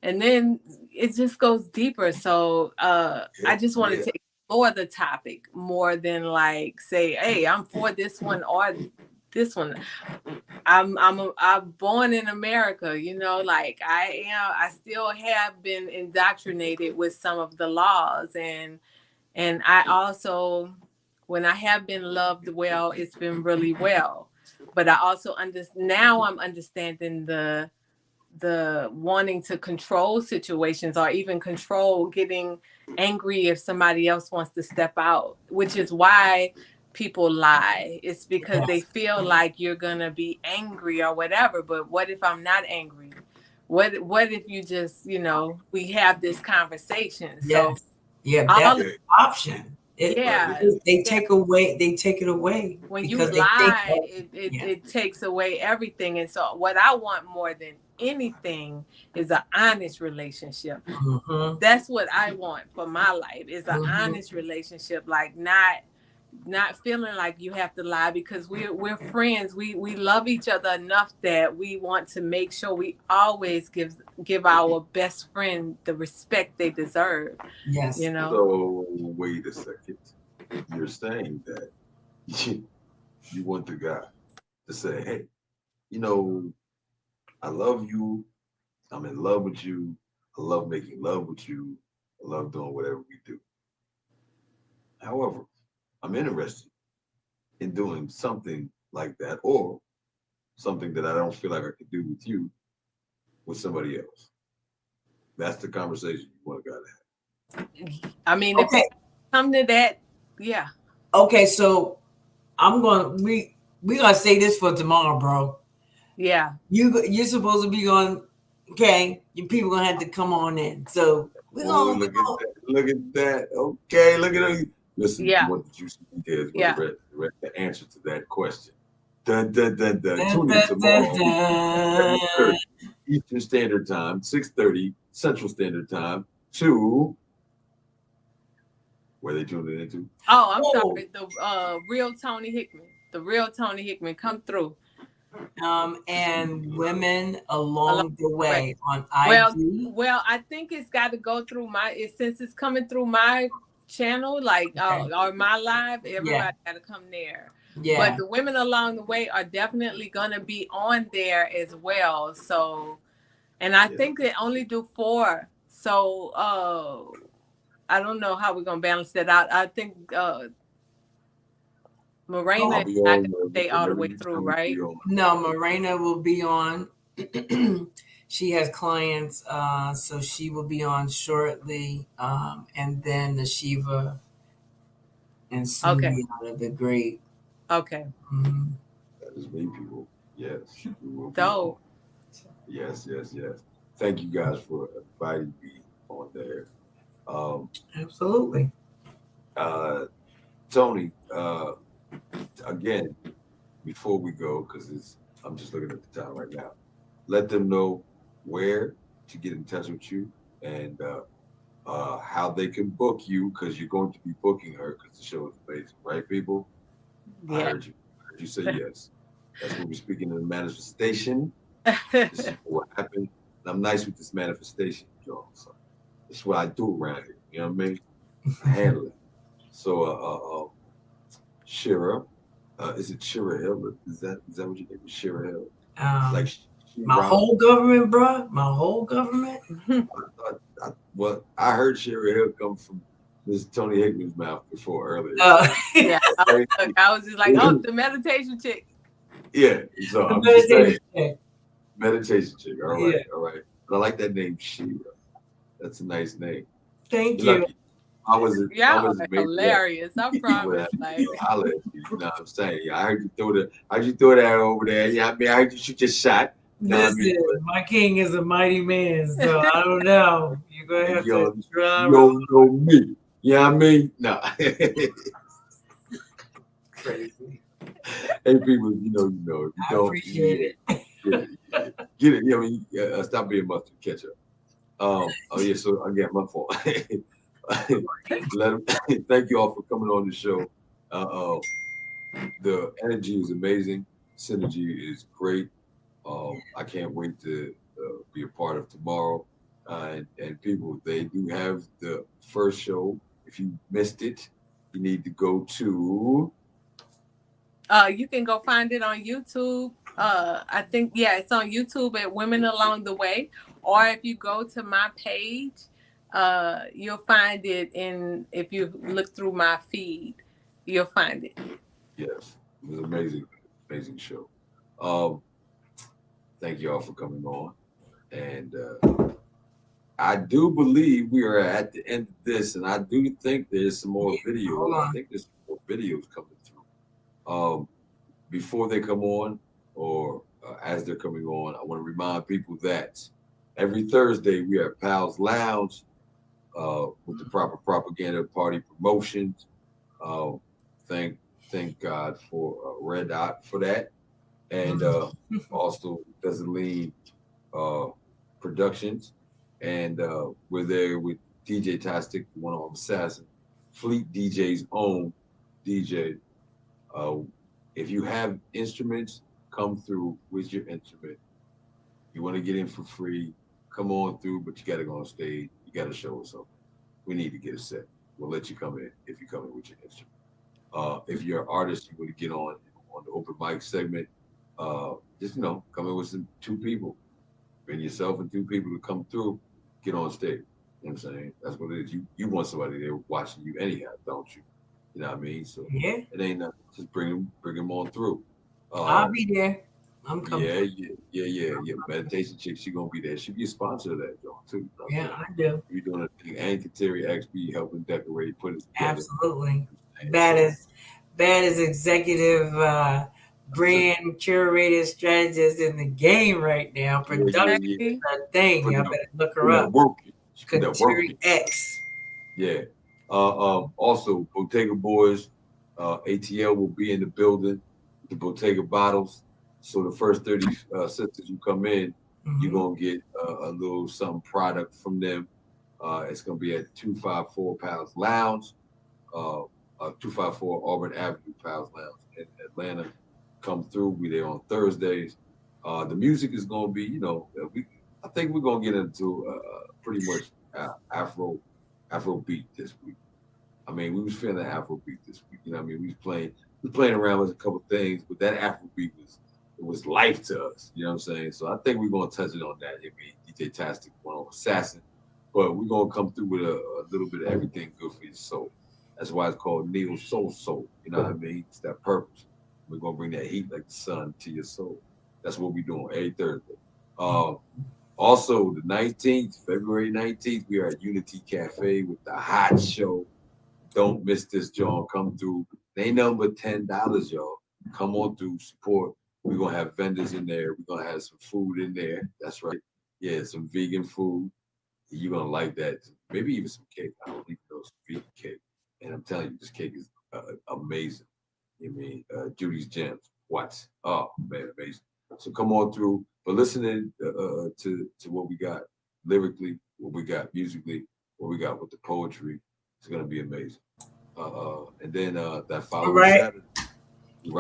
And then it just goes deeper. So I just wanted to explore the topic more than like say, hey, I'm for this one or this one. I'm born in America, you know, like I still have been indoctrinated with some of the laws, and I also, when I have been loved well, it's been really well. But I also now I'm understanding the wanting to control situations, or even control getting angry if somebody else wants to step out, which is why people lie. It's because they feel like you're gonna be angry or whatever. But what if I'm not angry? What if you just, you know, we have this conversation? Yes. So that's an option. They take it away. When you lie, it takes away everything. And so what I want more than anything is an honest relationship. Mm-hmm. That's what I want for my life, is an honest relationship, like not feeling like you have to lie, because we're friends. We love each other enough that we want to make sure we always give our best friend the respect they deserve. Yes. You know. So wait a second. You're saying that you want the guy to say, hey, you know, I love you. I'm in love with you. I love making love with you. I love doing whatever we do. However, I'm interested in doing something like that, or something that I don't feel like I could do with you, with somebody else. That's the conversation you want a guy to have. I mean, if it comes to that, yeah. Okay, so we're gonna say this for tomorrow, bro. Yeah. You're supposed to be on. Okay, you people gonna have to come on in. So we're gonna look at that. Okay, look at it. Listen, yeah. What the juicy details read the answer to that question. Tune in tomorrow, 7:30 Eastern Standard Time, 6:30 Central Standard Time, to where they tuned it into. Oh, I'm sorry. The real Toni Hickman. The real Toni Hickman, come through. And women along the way on IG. Well, I think it's got to go through since it's coming through my channel, like or my live, everybody got to come there. Yeah. But the women along the way are definitely gonna be on there as well. So, and I think they only do 4. So I don't know how we're gonna balance that out. I think Morena is not going to stay all the way through, right? No, Morena will be on. She has clients, so she will be on shortly. And then the Shiva and Suliana, the great. Okay. Mm-hmm. That is me, people. Yes. Dope. Yes. Thank you guys for inviting me on there. Absolutely. Toni, again, before we go, because I'm just looking at the time right now, let them know where to get in touch with you and how they can book you, because you're going to be booking her, because the show is amazing, right, people? Yeah. I heard you say yes. That's when we're speaking of the manifestation. This is what happened. And I'm nice with this manifestation, y'all. So that's what I do around here. You know what I mean? I handle it. So, Shira, is it Shira Hill? Is that what you think? Shira Hill? Like my whole government, bro. My whole government. I heard Shira Hill come from Miss Toni Hickman's mouth before earlier. Yeah, I was just like, oh, the meditation chick. Yeah, so I'm just saying, meditation chick. All right. But I like that name, Shira. That's a nice name. Thank you. I was hilarious. I promise. Like, I'll let you. You know what I'm saying? I heard you throw that over there. Yeah, I mean, I heard you shoot your shot. Listen, my king is a mighty man, so I don't know. You're gonna have to try. You don't know me. You know what I mean? No. Crazy. Hey, people, you know. You I appreciate it. Yeah. Get it. I mean, stop being mustard ketchup. Oh yeah. So again, my fault. Thank you all for coming on the show. The energy is amazing. Synergy is great. I can't wait to be a part of tomorrow. And people, they do have the first show. If you missed it, you need to go to. You can go find it on YouTube. I think, it's on YouTube at Women Along the Way. Or if you go to my page, you'll find it if you look through my feed, you'll find it. Yes, it was amazing show. Thank you all for coming on. And I do believe we are at the end of this, and I do think there's some more videos. I think there's more videos coming through. Before they come on, or as they're coming on, I want to remind people that every Thursday we are at Pal's Lounge with the proper propaganda party promotions. Thank God for Red Dot for that. And also Desaline Productions. And we're there with DJ Tastic, one-arm assassin, Fleet DJ's own DJ. If you have instruments, come through with your instrument. You want to get in for free, come on through, but you got to go on stage. You got to show us something. We need to get a set. We'll let you come in if you come in with your instrument. If you're an artist, you want to get on the open mic segment, just, come in with two people. Bring yourself and two people to come through, get on stage. You know what I'm saying? That's what it is. You want somebody there watching you anyhow, don't you? You know what I mean? So it ain't nothing. Just bring them on through. I'll be there. I'm coming. Yeah. Meditation chick, she gonna be there. She be a sponsor of that, John, too. Yeah, I do. You're doing a thing. And Kateri XB helping decorate, put it together. Absolutely. Bad as executive brand curator strategist in the game right now. Production is her thing. Y'all better look her up. Kateri X. Yeah. Also, Bottega Boys, ATL will be in the building. The Bottega bottles. So the first 30 sisters you come in, you're gonna get a little some product from them. It's gonna be at 254 Pals Lounge, 254 Auburn Avenue Pals Lounge in Atlanta. Come through. We there on Thursdays. The music is gonna be, I think we're gonna get into pretty much Afro beat this week. I mean, we was feeling Afro beat this week. You know what I mean? We was playing around with a couple things, but that Afro beat was life to us. You know what I'm saying? So I think we're gonna touch it on that. I mean, DJ Tastic, one assassin, but we're gonna come through with a little bit of everything good for your soul. That's why it's called Neo Soul. You know what I mean? It's that purpose. We're gonna bring that heat like the sun to your soul. That's what we're doing every Thursday. Also, the 19th, February 19th, we are at Unity Cafe with the hot show. Don't miss this, John. Come through. They ain't nothing but $10, y'all. Come on through, support. We're gonna have vendors in there. We're gonna have some food in there. That's right. Yeah, some vegan food. You're gonna like that. Maybe even some cake. I don't even know, some vegan cake. And I'm telling you, this cake is amazing. I mean, Judy's Gems. What? Oh man, amazing. So come on through. But listening to what we got lyrically, what we got musically, what we got with the poetry, it's gonna be amazing. And then that following Saturday, we're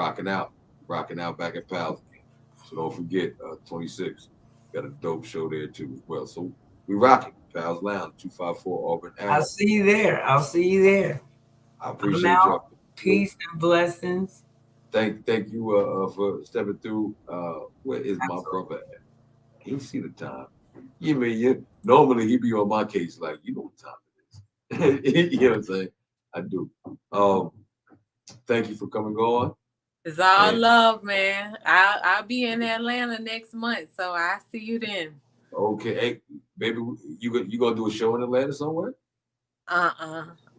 rocking out back at Pals again. So don't forget, 26, got a dope show there too as well. So we rocking Pals Lounge, 254 Auburn Avenue. I'll see you there. I appreciate y'all. Peace and blessings. Thank you for stepping through. Where is my brother at? He'll see the time. Normally he be on my case like, you know what time it is. You know what I'm saying? I do. Thank you for coming on. It's all love, man. I'll be in Atlanta next month, so I'll see you then. Okay. Hey, baby, you gonna do a show in Atlanta somewhere?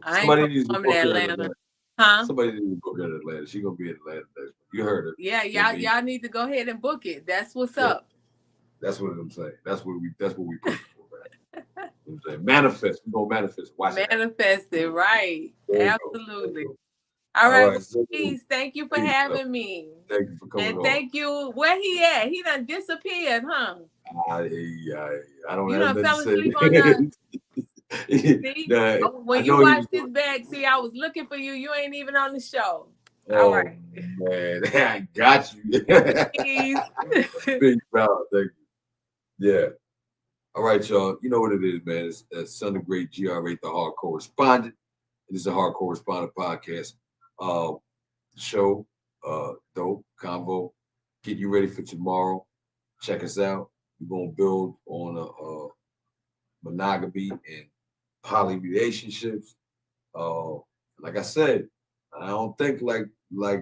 I ain't Somebody needs to from book her in Atlanta. Atlanta. Huh? Somebody needs to book her in Atlanta. She gonna be in Atlanta next week. You heard her. Yeah, y'all need to go ahead and book it. That's what's up. That's what I'm saying. That's what we push for, man. You know what I'm saying? Manifest. We're gonna manifest. Watch Manifest it, right. Absolutely. All right, so, peace. Thank you for having me. Thank you for coming and on. Thank you. Where he at? He done disappeared, huh? I don't you have done nothing fell to say. asleep on us. See? Nah, when you watch this back, see, I was looking for you. You ain't even on the show. All right. Man, I got you. Peace. Big proud. Thank you. Yeah. All right, y'all. You know what it is, man. It's Son of Great GR8, the Hardcorrespondant. This is a Hardcorrespondent Podcast. Show, dope, convo. Get you ready for tomorrow. Check us out. We're going to build on a monogamy and poly relationships. Like I said, I don't think like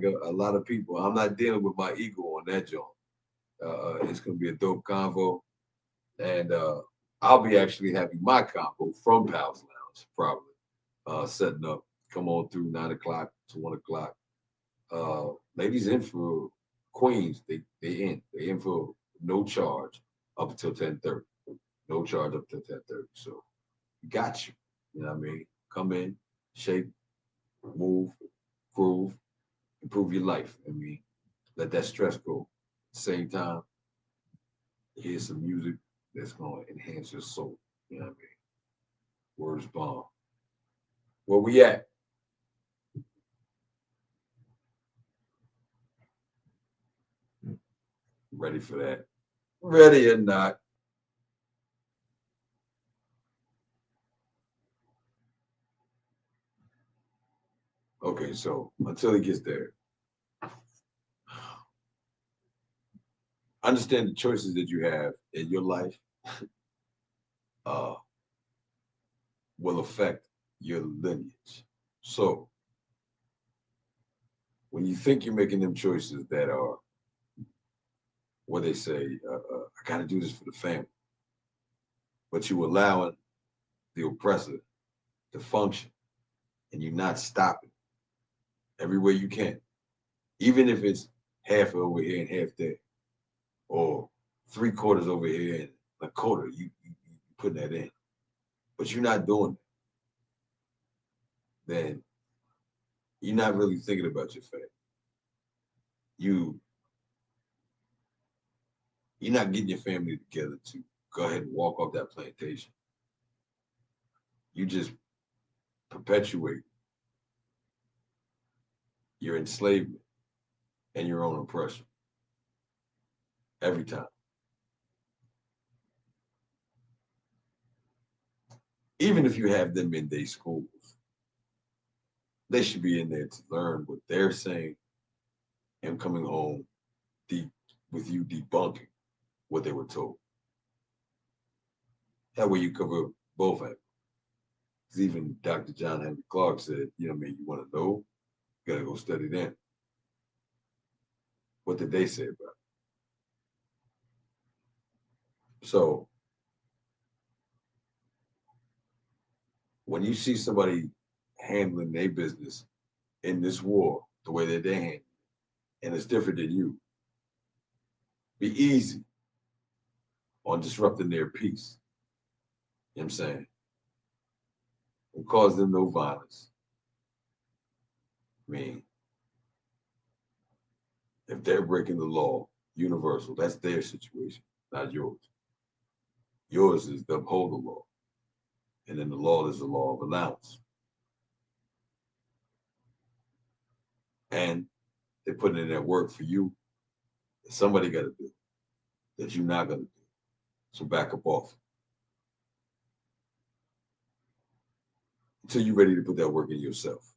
a lot of people. I'm not dealing with my ego on that joint. It's going to be a dope convo. And I'll be actually having my convo from Pal's Lounge, probably, setting up. Come on through 9 o'clock to 1 o'clock. Ladies in for Queens, they in for no charge up until 10:30. No charge up until 10:30. So got you. You know what I mean? Come in, shake, move, groove, improve your life. I mean, let that stress go. At the same time, here's some music that's going to enhance your soul. You know what I mean? Words bomb. Where we at? Ready for that? Ready or not? Okay, so until he gets there, understand the choices that you have in your life will affect your lineage. So when you think you're making them choices that are what they say, I gotta do this for the family, but you allowing the oppressor to function and you're not stopping every way you can, even if it's half over here and half there, or 3/4 over here and a quarter, you putting that in, but you're not doing it, then you're not really thinking about your family. You're not getting your family together to go ahead and walk off that plantation. You just perpetuate your enslavement and your own oppression every time. Even if you have them in their schools, they should be in there to learn what they're saying and coming home with you debunking what they were told. That way you cover both angles. Because even Dr. John Henry Clark said, you know what I mean, you want to know, you got to go study them. What did they say about it? So when you see somebody handling their business in this war the way that they handle it, and it's different than you, be easy on disrupting their peace. You know what I'm saying? And cause them no violence. I mean, if they're breaking the law, universal, that's their situation, not yours. Yours is to uphold the law. And then the law is the law of allowance. And they're putting in that work for you that somebody got to do, that you're not going to do. So back up off. Until you're ready to put that work in yourself.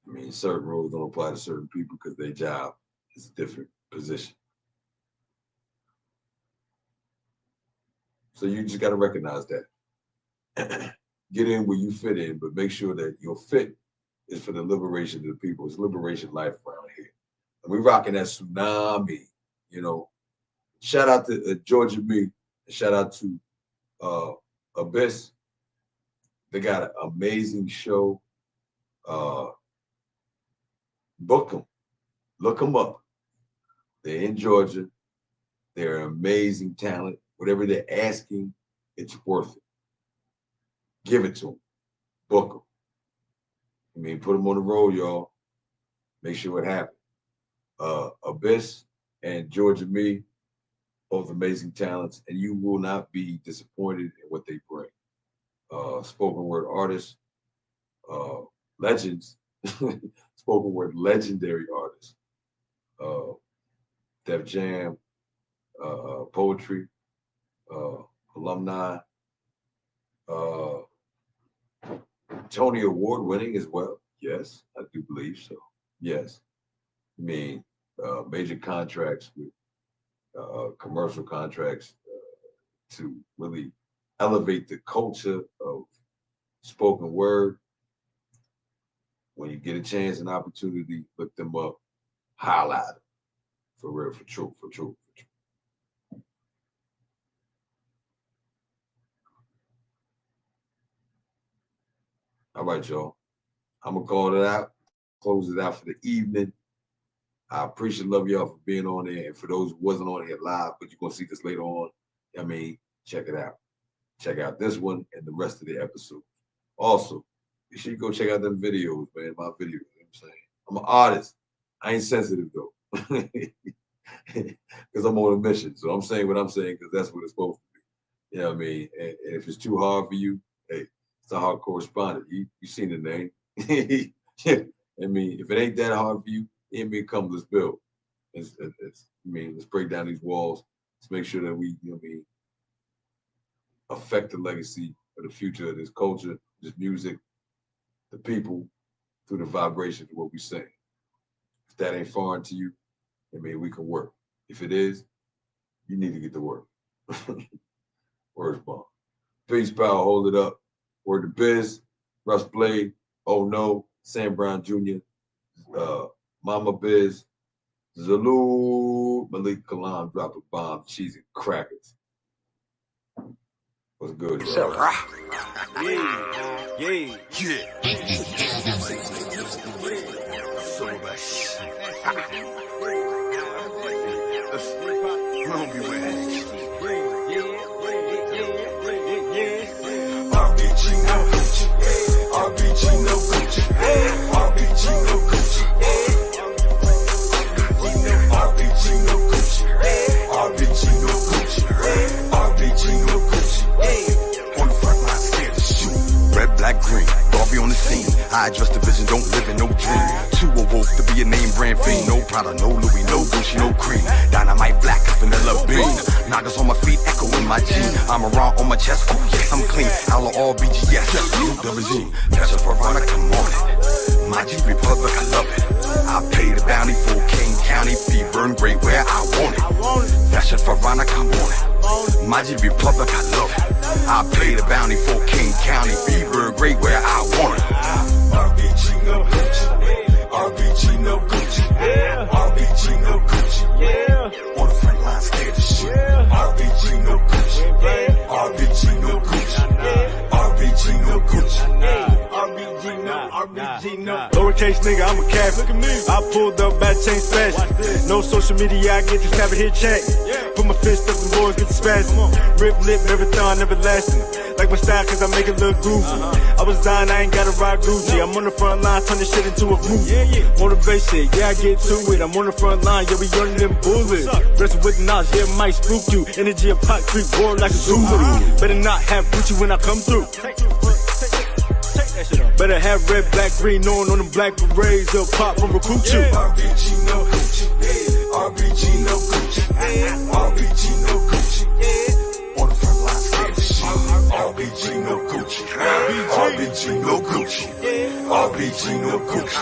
I mean, certain rules don't apply to certain people because their job is a different position. So you just got to recognize that. Get in where you fit in, but make sure that your fit is for the liberation of the people. It's liberation life around here. And we're rocking that tsunami, you know. Shout out to Georgia Me. Shout out to Abyss. They got an amazing show. Book them. Look them up. They're in Georgia. They're amazing talent. Whatever they're asking, it's worth it. Give it to them. Book them. I mean, put them on the road, y'all. Make sure it happens. Abyss and Georgia Me, both amazing talents, and you will not be disappointed in what they bring. Spoken word artists, legends, spoken word legendary artists, Def Jam, poetry, alumni, Tony Award winning as well. Yes, I do believe so. Yes. I mean, major contracts with commercial contracts to really elevate the culture of spoken word. When you get a chance and opportunity, look them up, highlight them. For real, for true. All right, y'all. I'm going to call it out, close it out for the evening. I appreciate love y'all for being on there. And for those who wasn't on here live, but you're going to see this later on, I mean, check it out. Check out this one and the rest of the episodes. Also, you should go check out them videos, man, my videos. You know what I'm saying? I'm an artist. I ain't sensitive, though. Because I'm on a mission. So I'm saying what I'm saying because that's what it's supposed to be. You know what I mean? And if it's too hard for you, hey, it's a Hardcorrespondent. You seen the name. I mean, if it ain't that hard for you, come, let's build. Let's break down these walls. Let's make sure that we, affect the legacy of the future of this culture, this music, the people, through the vibration of what we sing. If that ain't foreign to you, we can work. If it is, you need to get to work. Words bomb. Peace, power, hold it up. Word to Biz, Russ Blade, Oh No, Sam Brown Jr., Mama Biz, Zulu, Malik Kalam, drop a bomb, cheese and crackers. What's good, y'all? Yeah. Don't be with RBG no Gucci. RBG no Gucci. RBG no Gucci. RBG no Gucci. RBG no Gucci. RBG no Gucci. On the front line, scared to shoot. Red, black, green. Barbie on the scene. I address the vision, don't live in no dream. Too awoke to be a name brand fiend. No Prada, no Louis, no Gucci, no cream. Dynamite black, vanilla bean. Knockers on my feet, echo in my jean. I'm around on my chest, oh yes, I'm clean. Outlaw all BGS, salute the regime. Fashion for Veronica, come on it. My G Republic, I love it. I pay the bounty for King County, fever and great where I want it. Fashion for Veronica, come on it. My G Republic, I love it. I pay the bounty for King County, fever and great where I want it. RBG no Gucci. RBG no Gucci. RBG no Gucci. On the front line, scared to shoot. RBG no Gucci. RBG no Gucci. RBG no Gucci. RBG no. Lowercase nigga, I'm a cat. Look at me. I pulled up, bad chain special. No social media, I get this type of hit check. Put my fist up and boys get the spasm. Rip lip, marathon, everlasting. Like my style, cause I make it look goofy. I was dying, I ain't gotta ride Gucci. I'm on the front line, turn this shit into a movie. Motivation, yeah, I get to it. I'm on the front line, yeah, we running them bullets. Wrestling with knowledge, yeah, might spook you. Energy of pot creep, war like a Zulu. Better not have Gucci when I come through. Better have red, black, green on them black berets. They'll pop and recruit you. RBG no Gucci. RBG no Gucci. RBG no Gucci. On the front line, scared to shoot. RBG no Gucci. RBG no Gucci. RBG no Gucci.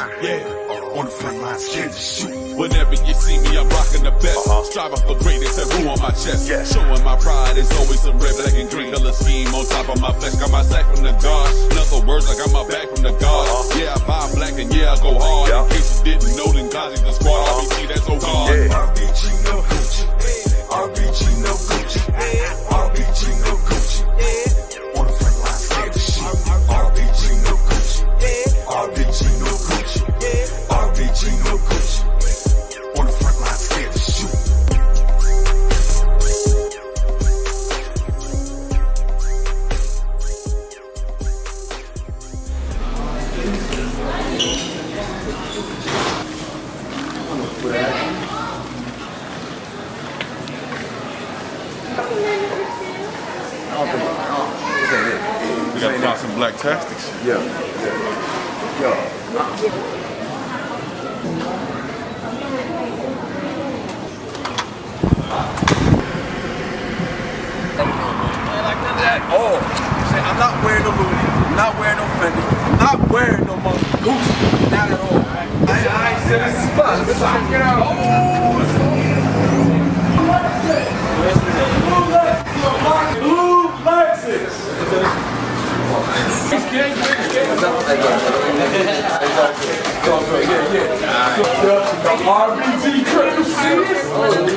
On the front line, scared to shoot. Whenever you see me, I'm rocking the best. Striving for greatness and who on my chest. Showing my pride, it's always some red, black, and green color scheme on top of my flesh. Got my sack from the God. In other words, I got my back from the God. Yeah, I buy black and yeah, I go hard. In case you didn't know, then Gazi the squad. RBG, that's so hard. RBG no Gucci. RBG no Gucci. RBG no Gucci. On the front line, scared to shoot. about some black tactics. Yeah. Oh, I'm not wearing no Louis, I'm not wearing no Fendi, I'm not wearing no Gucci, not at all. I ain't said this spot. This I get out. Blue Lexus. The RBG trip, you see this?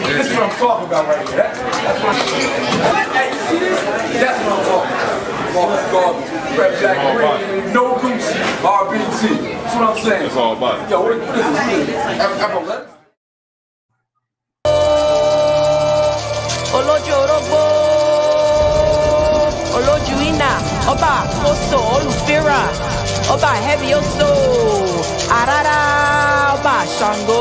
This is what I'm talking about right here. That's what hey, you see this? That's what I'm talking about. Marcus Garvey, red, black, green, no Gucci, RBG. That's what I'm saying. It's all about it. Yo, what is this? Epaulette? Olojorobo, Olojuina, Oba, Koso, Olufira, Oba, Hevioso, Arara, Oba, Shango.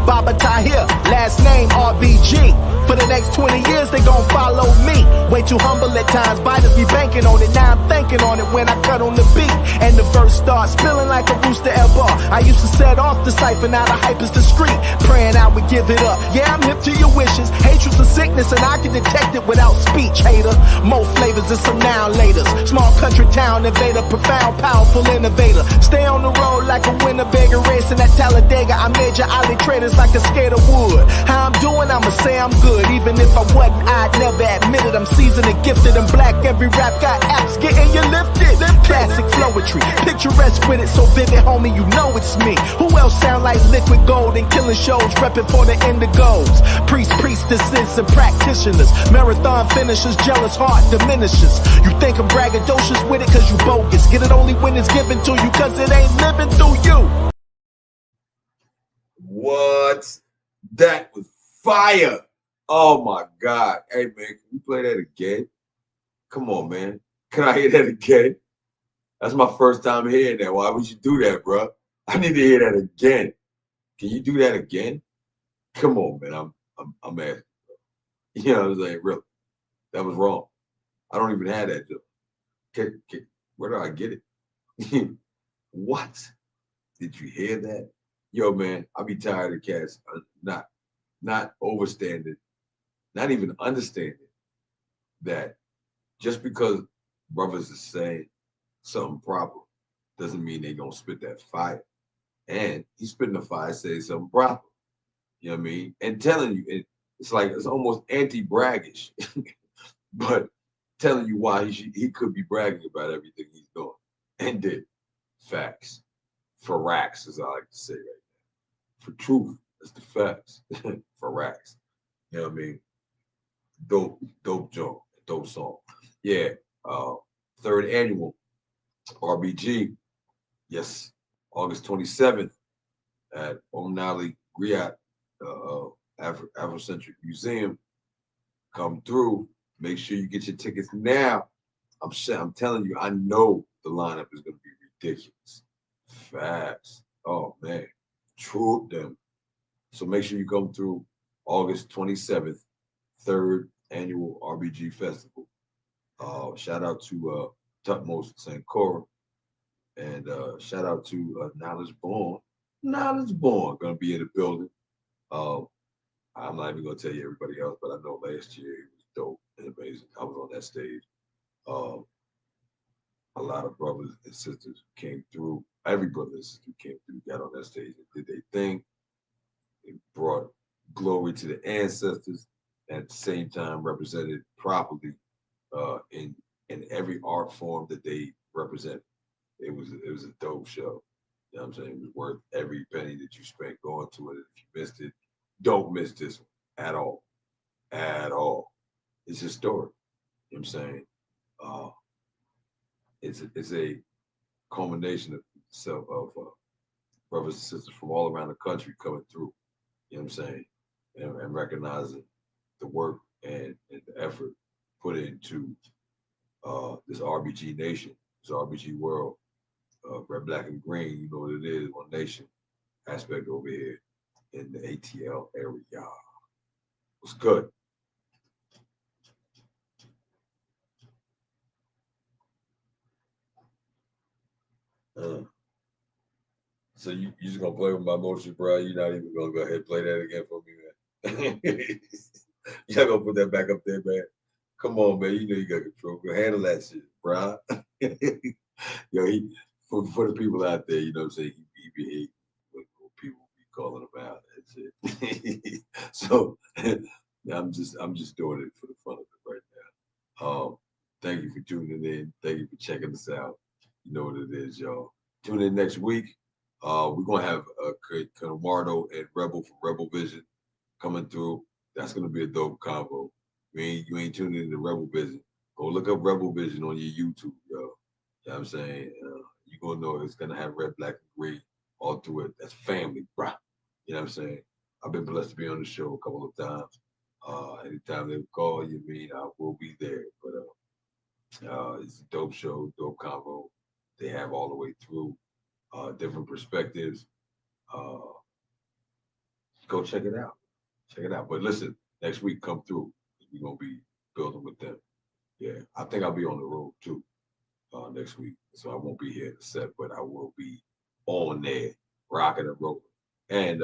Baba Tahir, last name RBG. For the next 20 years, they gon' follow me. Way too humble at times, biters be banking on it. Now I'm thinking on it when I cut on the beat. And the verse starts spilling like a rooster at bar. I used to set off the cipher, now the hype is discreet. Praying I would give it up. Yeah, I'm hip to your wishes. Hatred's a sickness and I can detect it without speech, hater. More flavors and some now laters. Small country town invader, profound, powerful innovator. Stay on the road like a Winnebago racing at Talladega. I made your alley traders like a skater would. How I'm doing, I'ma say I'm good. Even if I wasn't, I'd never admit it. I'm seasoned and gifted and black. Every rap got apps getting you lifted. Classic flowetry, picturesque with it, so vivid, homie, you know it's me. Who else sound like liquid gold and killing shows, repping for the indigos? Priests, priestesses, and practitioners. Marathon finishers, jealous heart diminishes. You think I'm braggadocious with it cause you bogus. Get it only when it's given to you cause it ain't living through you. What? That was fire. Oh my God. Hey man, can we play that again? Come on, man. Can I hear that again? That's my first time hearing that. Why would you do that, bro? I need to hear that again. Can you do that again? Come on, man. I'm asking. You know what I'm saying? Really. That was wrong. I don't even have that joke. Where do I get it? What? Did you hear that? Yo, man, I be tired of cats not overstanding, not even understanding that just because brothers are saying something proper doesn't mean they gonna spit that fire. And he's spitting the fire, saying something proper. You know what I mean? And telling you, it's like it's almost anti-braggish, but telling you why he could be bragging about everything he's doing and did. Facts. For racks, as I like to say right now. For truth, that's the facts. For racks. You know what I mean? Dope joke, dope song. Yeah. Third annual RBG. Yes. August 27th at O'Malley Griot Afrocentric Museum. Come through. Make sure you get your tickets now. I'm telling you, I know the lineup is going to be ridiculous. Facts. Oh man, true them. So make sure you come through August 27th, third annual RBG Festival. Shout out to Tutmost St. Cora, and shout out to Knowledge Born. Knowledge Born gonna be in the building. I'm not even gonna tell you everybody else, but I know last year it was dope and amazing. I was on that stage. A lot of brothers and sisters came through. Every brother and sister came through, got on that stage and did their thing. It brought glory to the ancestors, and at the same time represented properly in every art form that they represent. It was a dope show. You know what I'm saying? It was worth every penny that you spent going to it. If you missed it, don't miss this one at all. At all. It's historic. You know what I'm saying? It's a culmination of brothers and sisters from all around the country coming through. You know what I'm saying? And recognizing the work and the effort put into this RBG nation, this RBG world, red, black, and green. You know what it is, one nation aspect over here in the ATL area. What's good? So you just gonna play with my emotions, bro? You're not even gonna go ahead and play that again for me, man. You're not gonna put that back up there, man. Come on, man. You know you got control. Go handle that shit, bro. Yo, for the people out there, you know what I'm saying? He be hating when people be calling him out and shit. So I'm just doing it for the fun of it right now. Thank you for tuning in. Thank you for checking us out. You know what it is, y'all. Tune in next week. We're gonna have Camardo and Rebel from Rebel Vision coming through. That's gonna be a dope combo. You ain't tuning in to Rebel Vision. Go look up Rebel Vision on your YouTube, yo. You know what I'm saying? You're gonna know it's gonna have red, black, and gray all through it. That's family, bruh. You know what I'm saying? I've been blessed to be on the show a couple of times. Anytime they call you, I will be there. But it's a dope show, dope combo. They have all the way through different perspectives. Go check it out. Check it out. But listen, next week come through. We're gonna be building with them. Yeah, I think I'll be on the road too next week. So I won't be here in the set, but I will be on there, rocking and rolling. And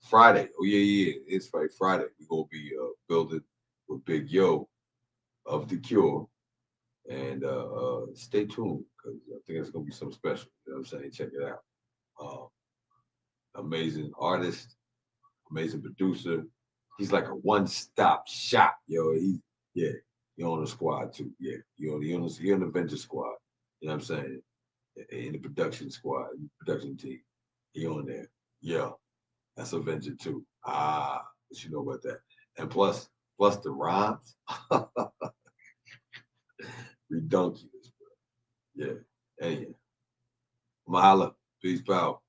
Friday, it's Friday. We're gonna be building with Big Yo of The Cure. And stay tuned because I think it's gonna be something special. You know what I'm saying? Check it out. Amazing artist, amazing producer. He's like a one-stop shop, yo. He on the squad too. Yeah, he on the venture squad. You know what I'm saying? In the production squad, production team. He on there. Yeah, that's a venture too. What you know about that? And plus the rhymes. Redunculous, bro. Yeah. Anyhow. Mahala. Peace, pal.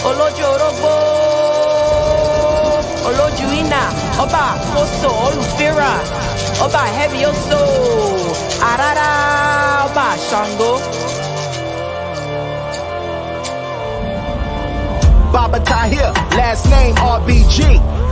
Olojorobo, Olojuina, Oba, Foso, Olufira, Oba, Hevioso, Arara, Oba, Shango. Baba Tahir, last name RBG.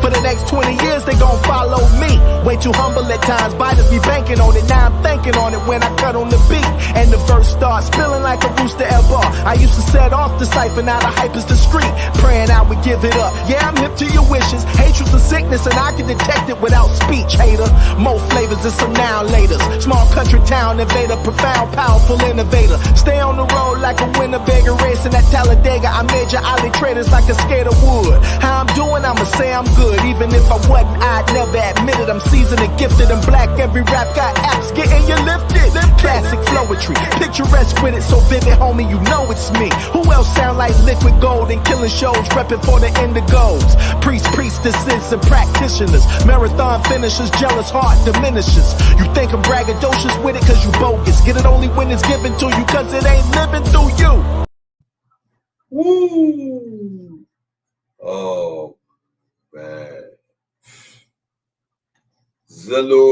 For the next 20 years, they gon' follow me. Way too humble at times, biters be banking on it. Now I'm thinking on it when I cut on the beat. And the verse starts spilling like a rooster at bar. I used to set off the cipher, now the hype is the street. Praying I would give it up. Yeah, I'm hip to your wishes. Hatred's a sickness and I can detect it without speech, hater. More flavors and some now laters. Small country town invader, profound, powerful innovator. Stay on the road like a Winnebago racing at Talladega. I made your alley traders like a skater would. How I'm doing, I'ma say I'm good. Even if I wasn't, I'd never admit it. I'm seasoned and gifted and black. Every rap got apps getting you lifted. Classic flowetry, picturesque with it, so vivid, homie, you know it's me. Who else sound like liquid gold and killing shows, repping for the indigos? Priests, priestesses, and practitioners. Marathon finishers, jealous heart diminishes. You think I'm braggadocious with it cause you bogus. Get it only when it's given to you cause it ain't living through you. Woo! Oh, man. Zalo.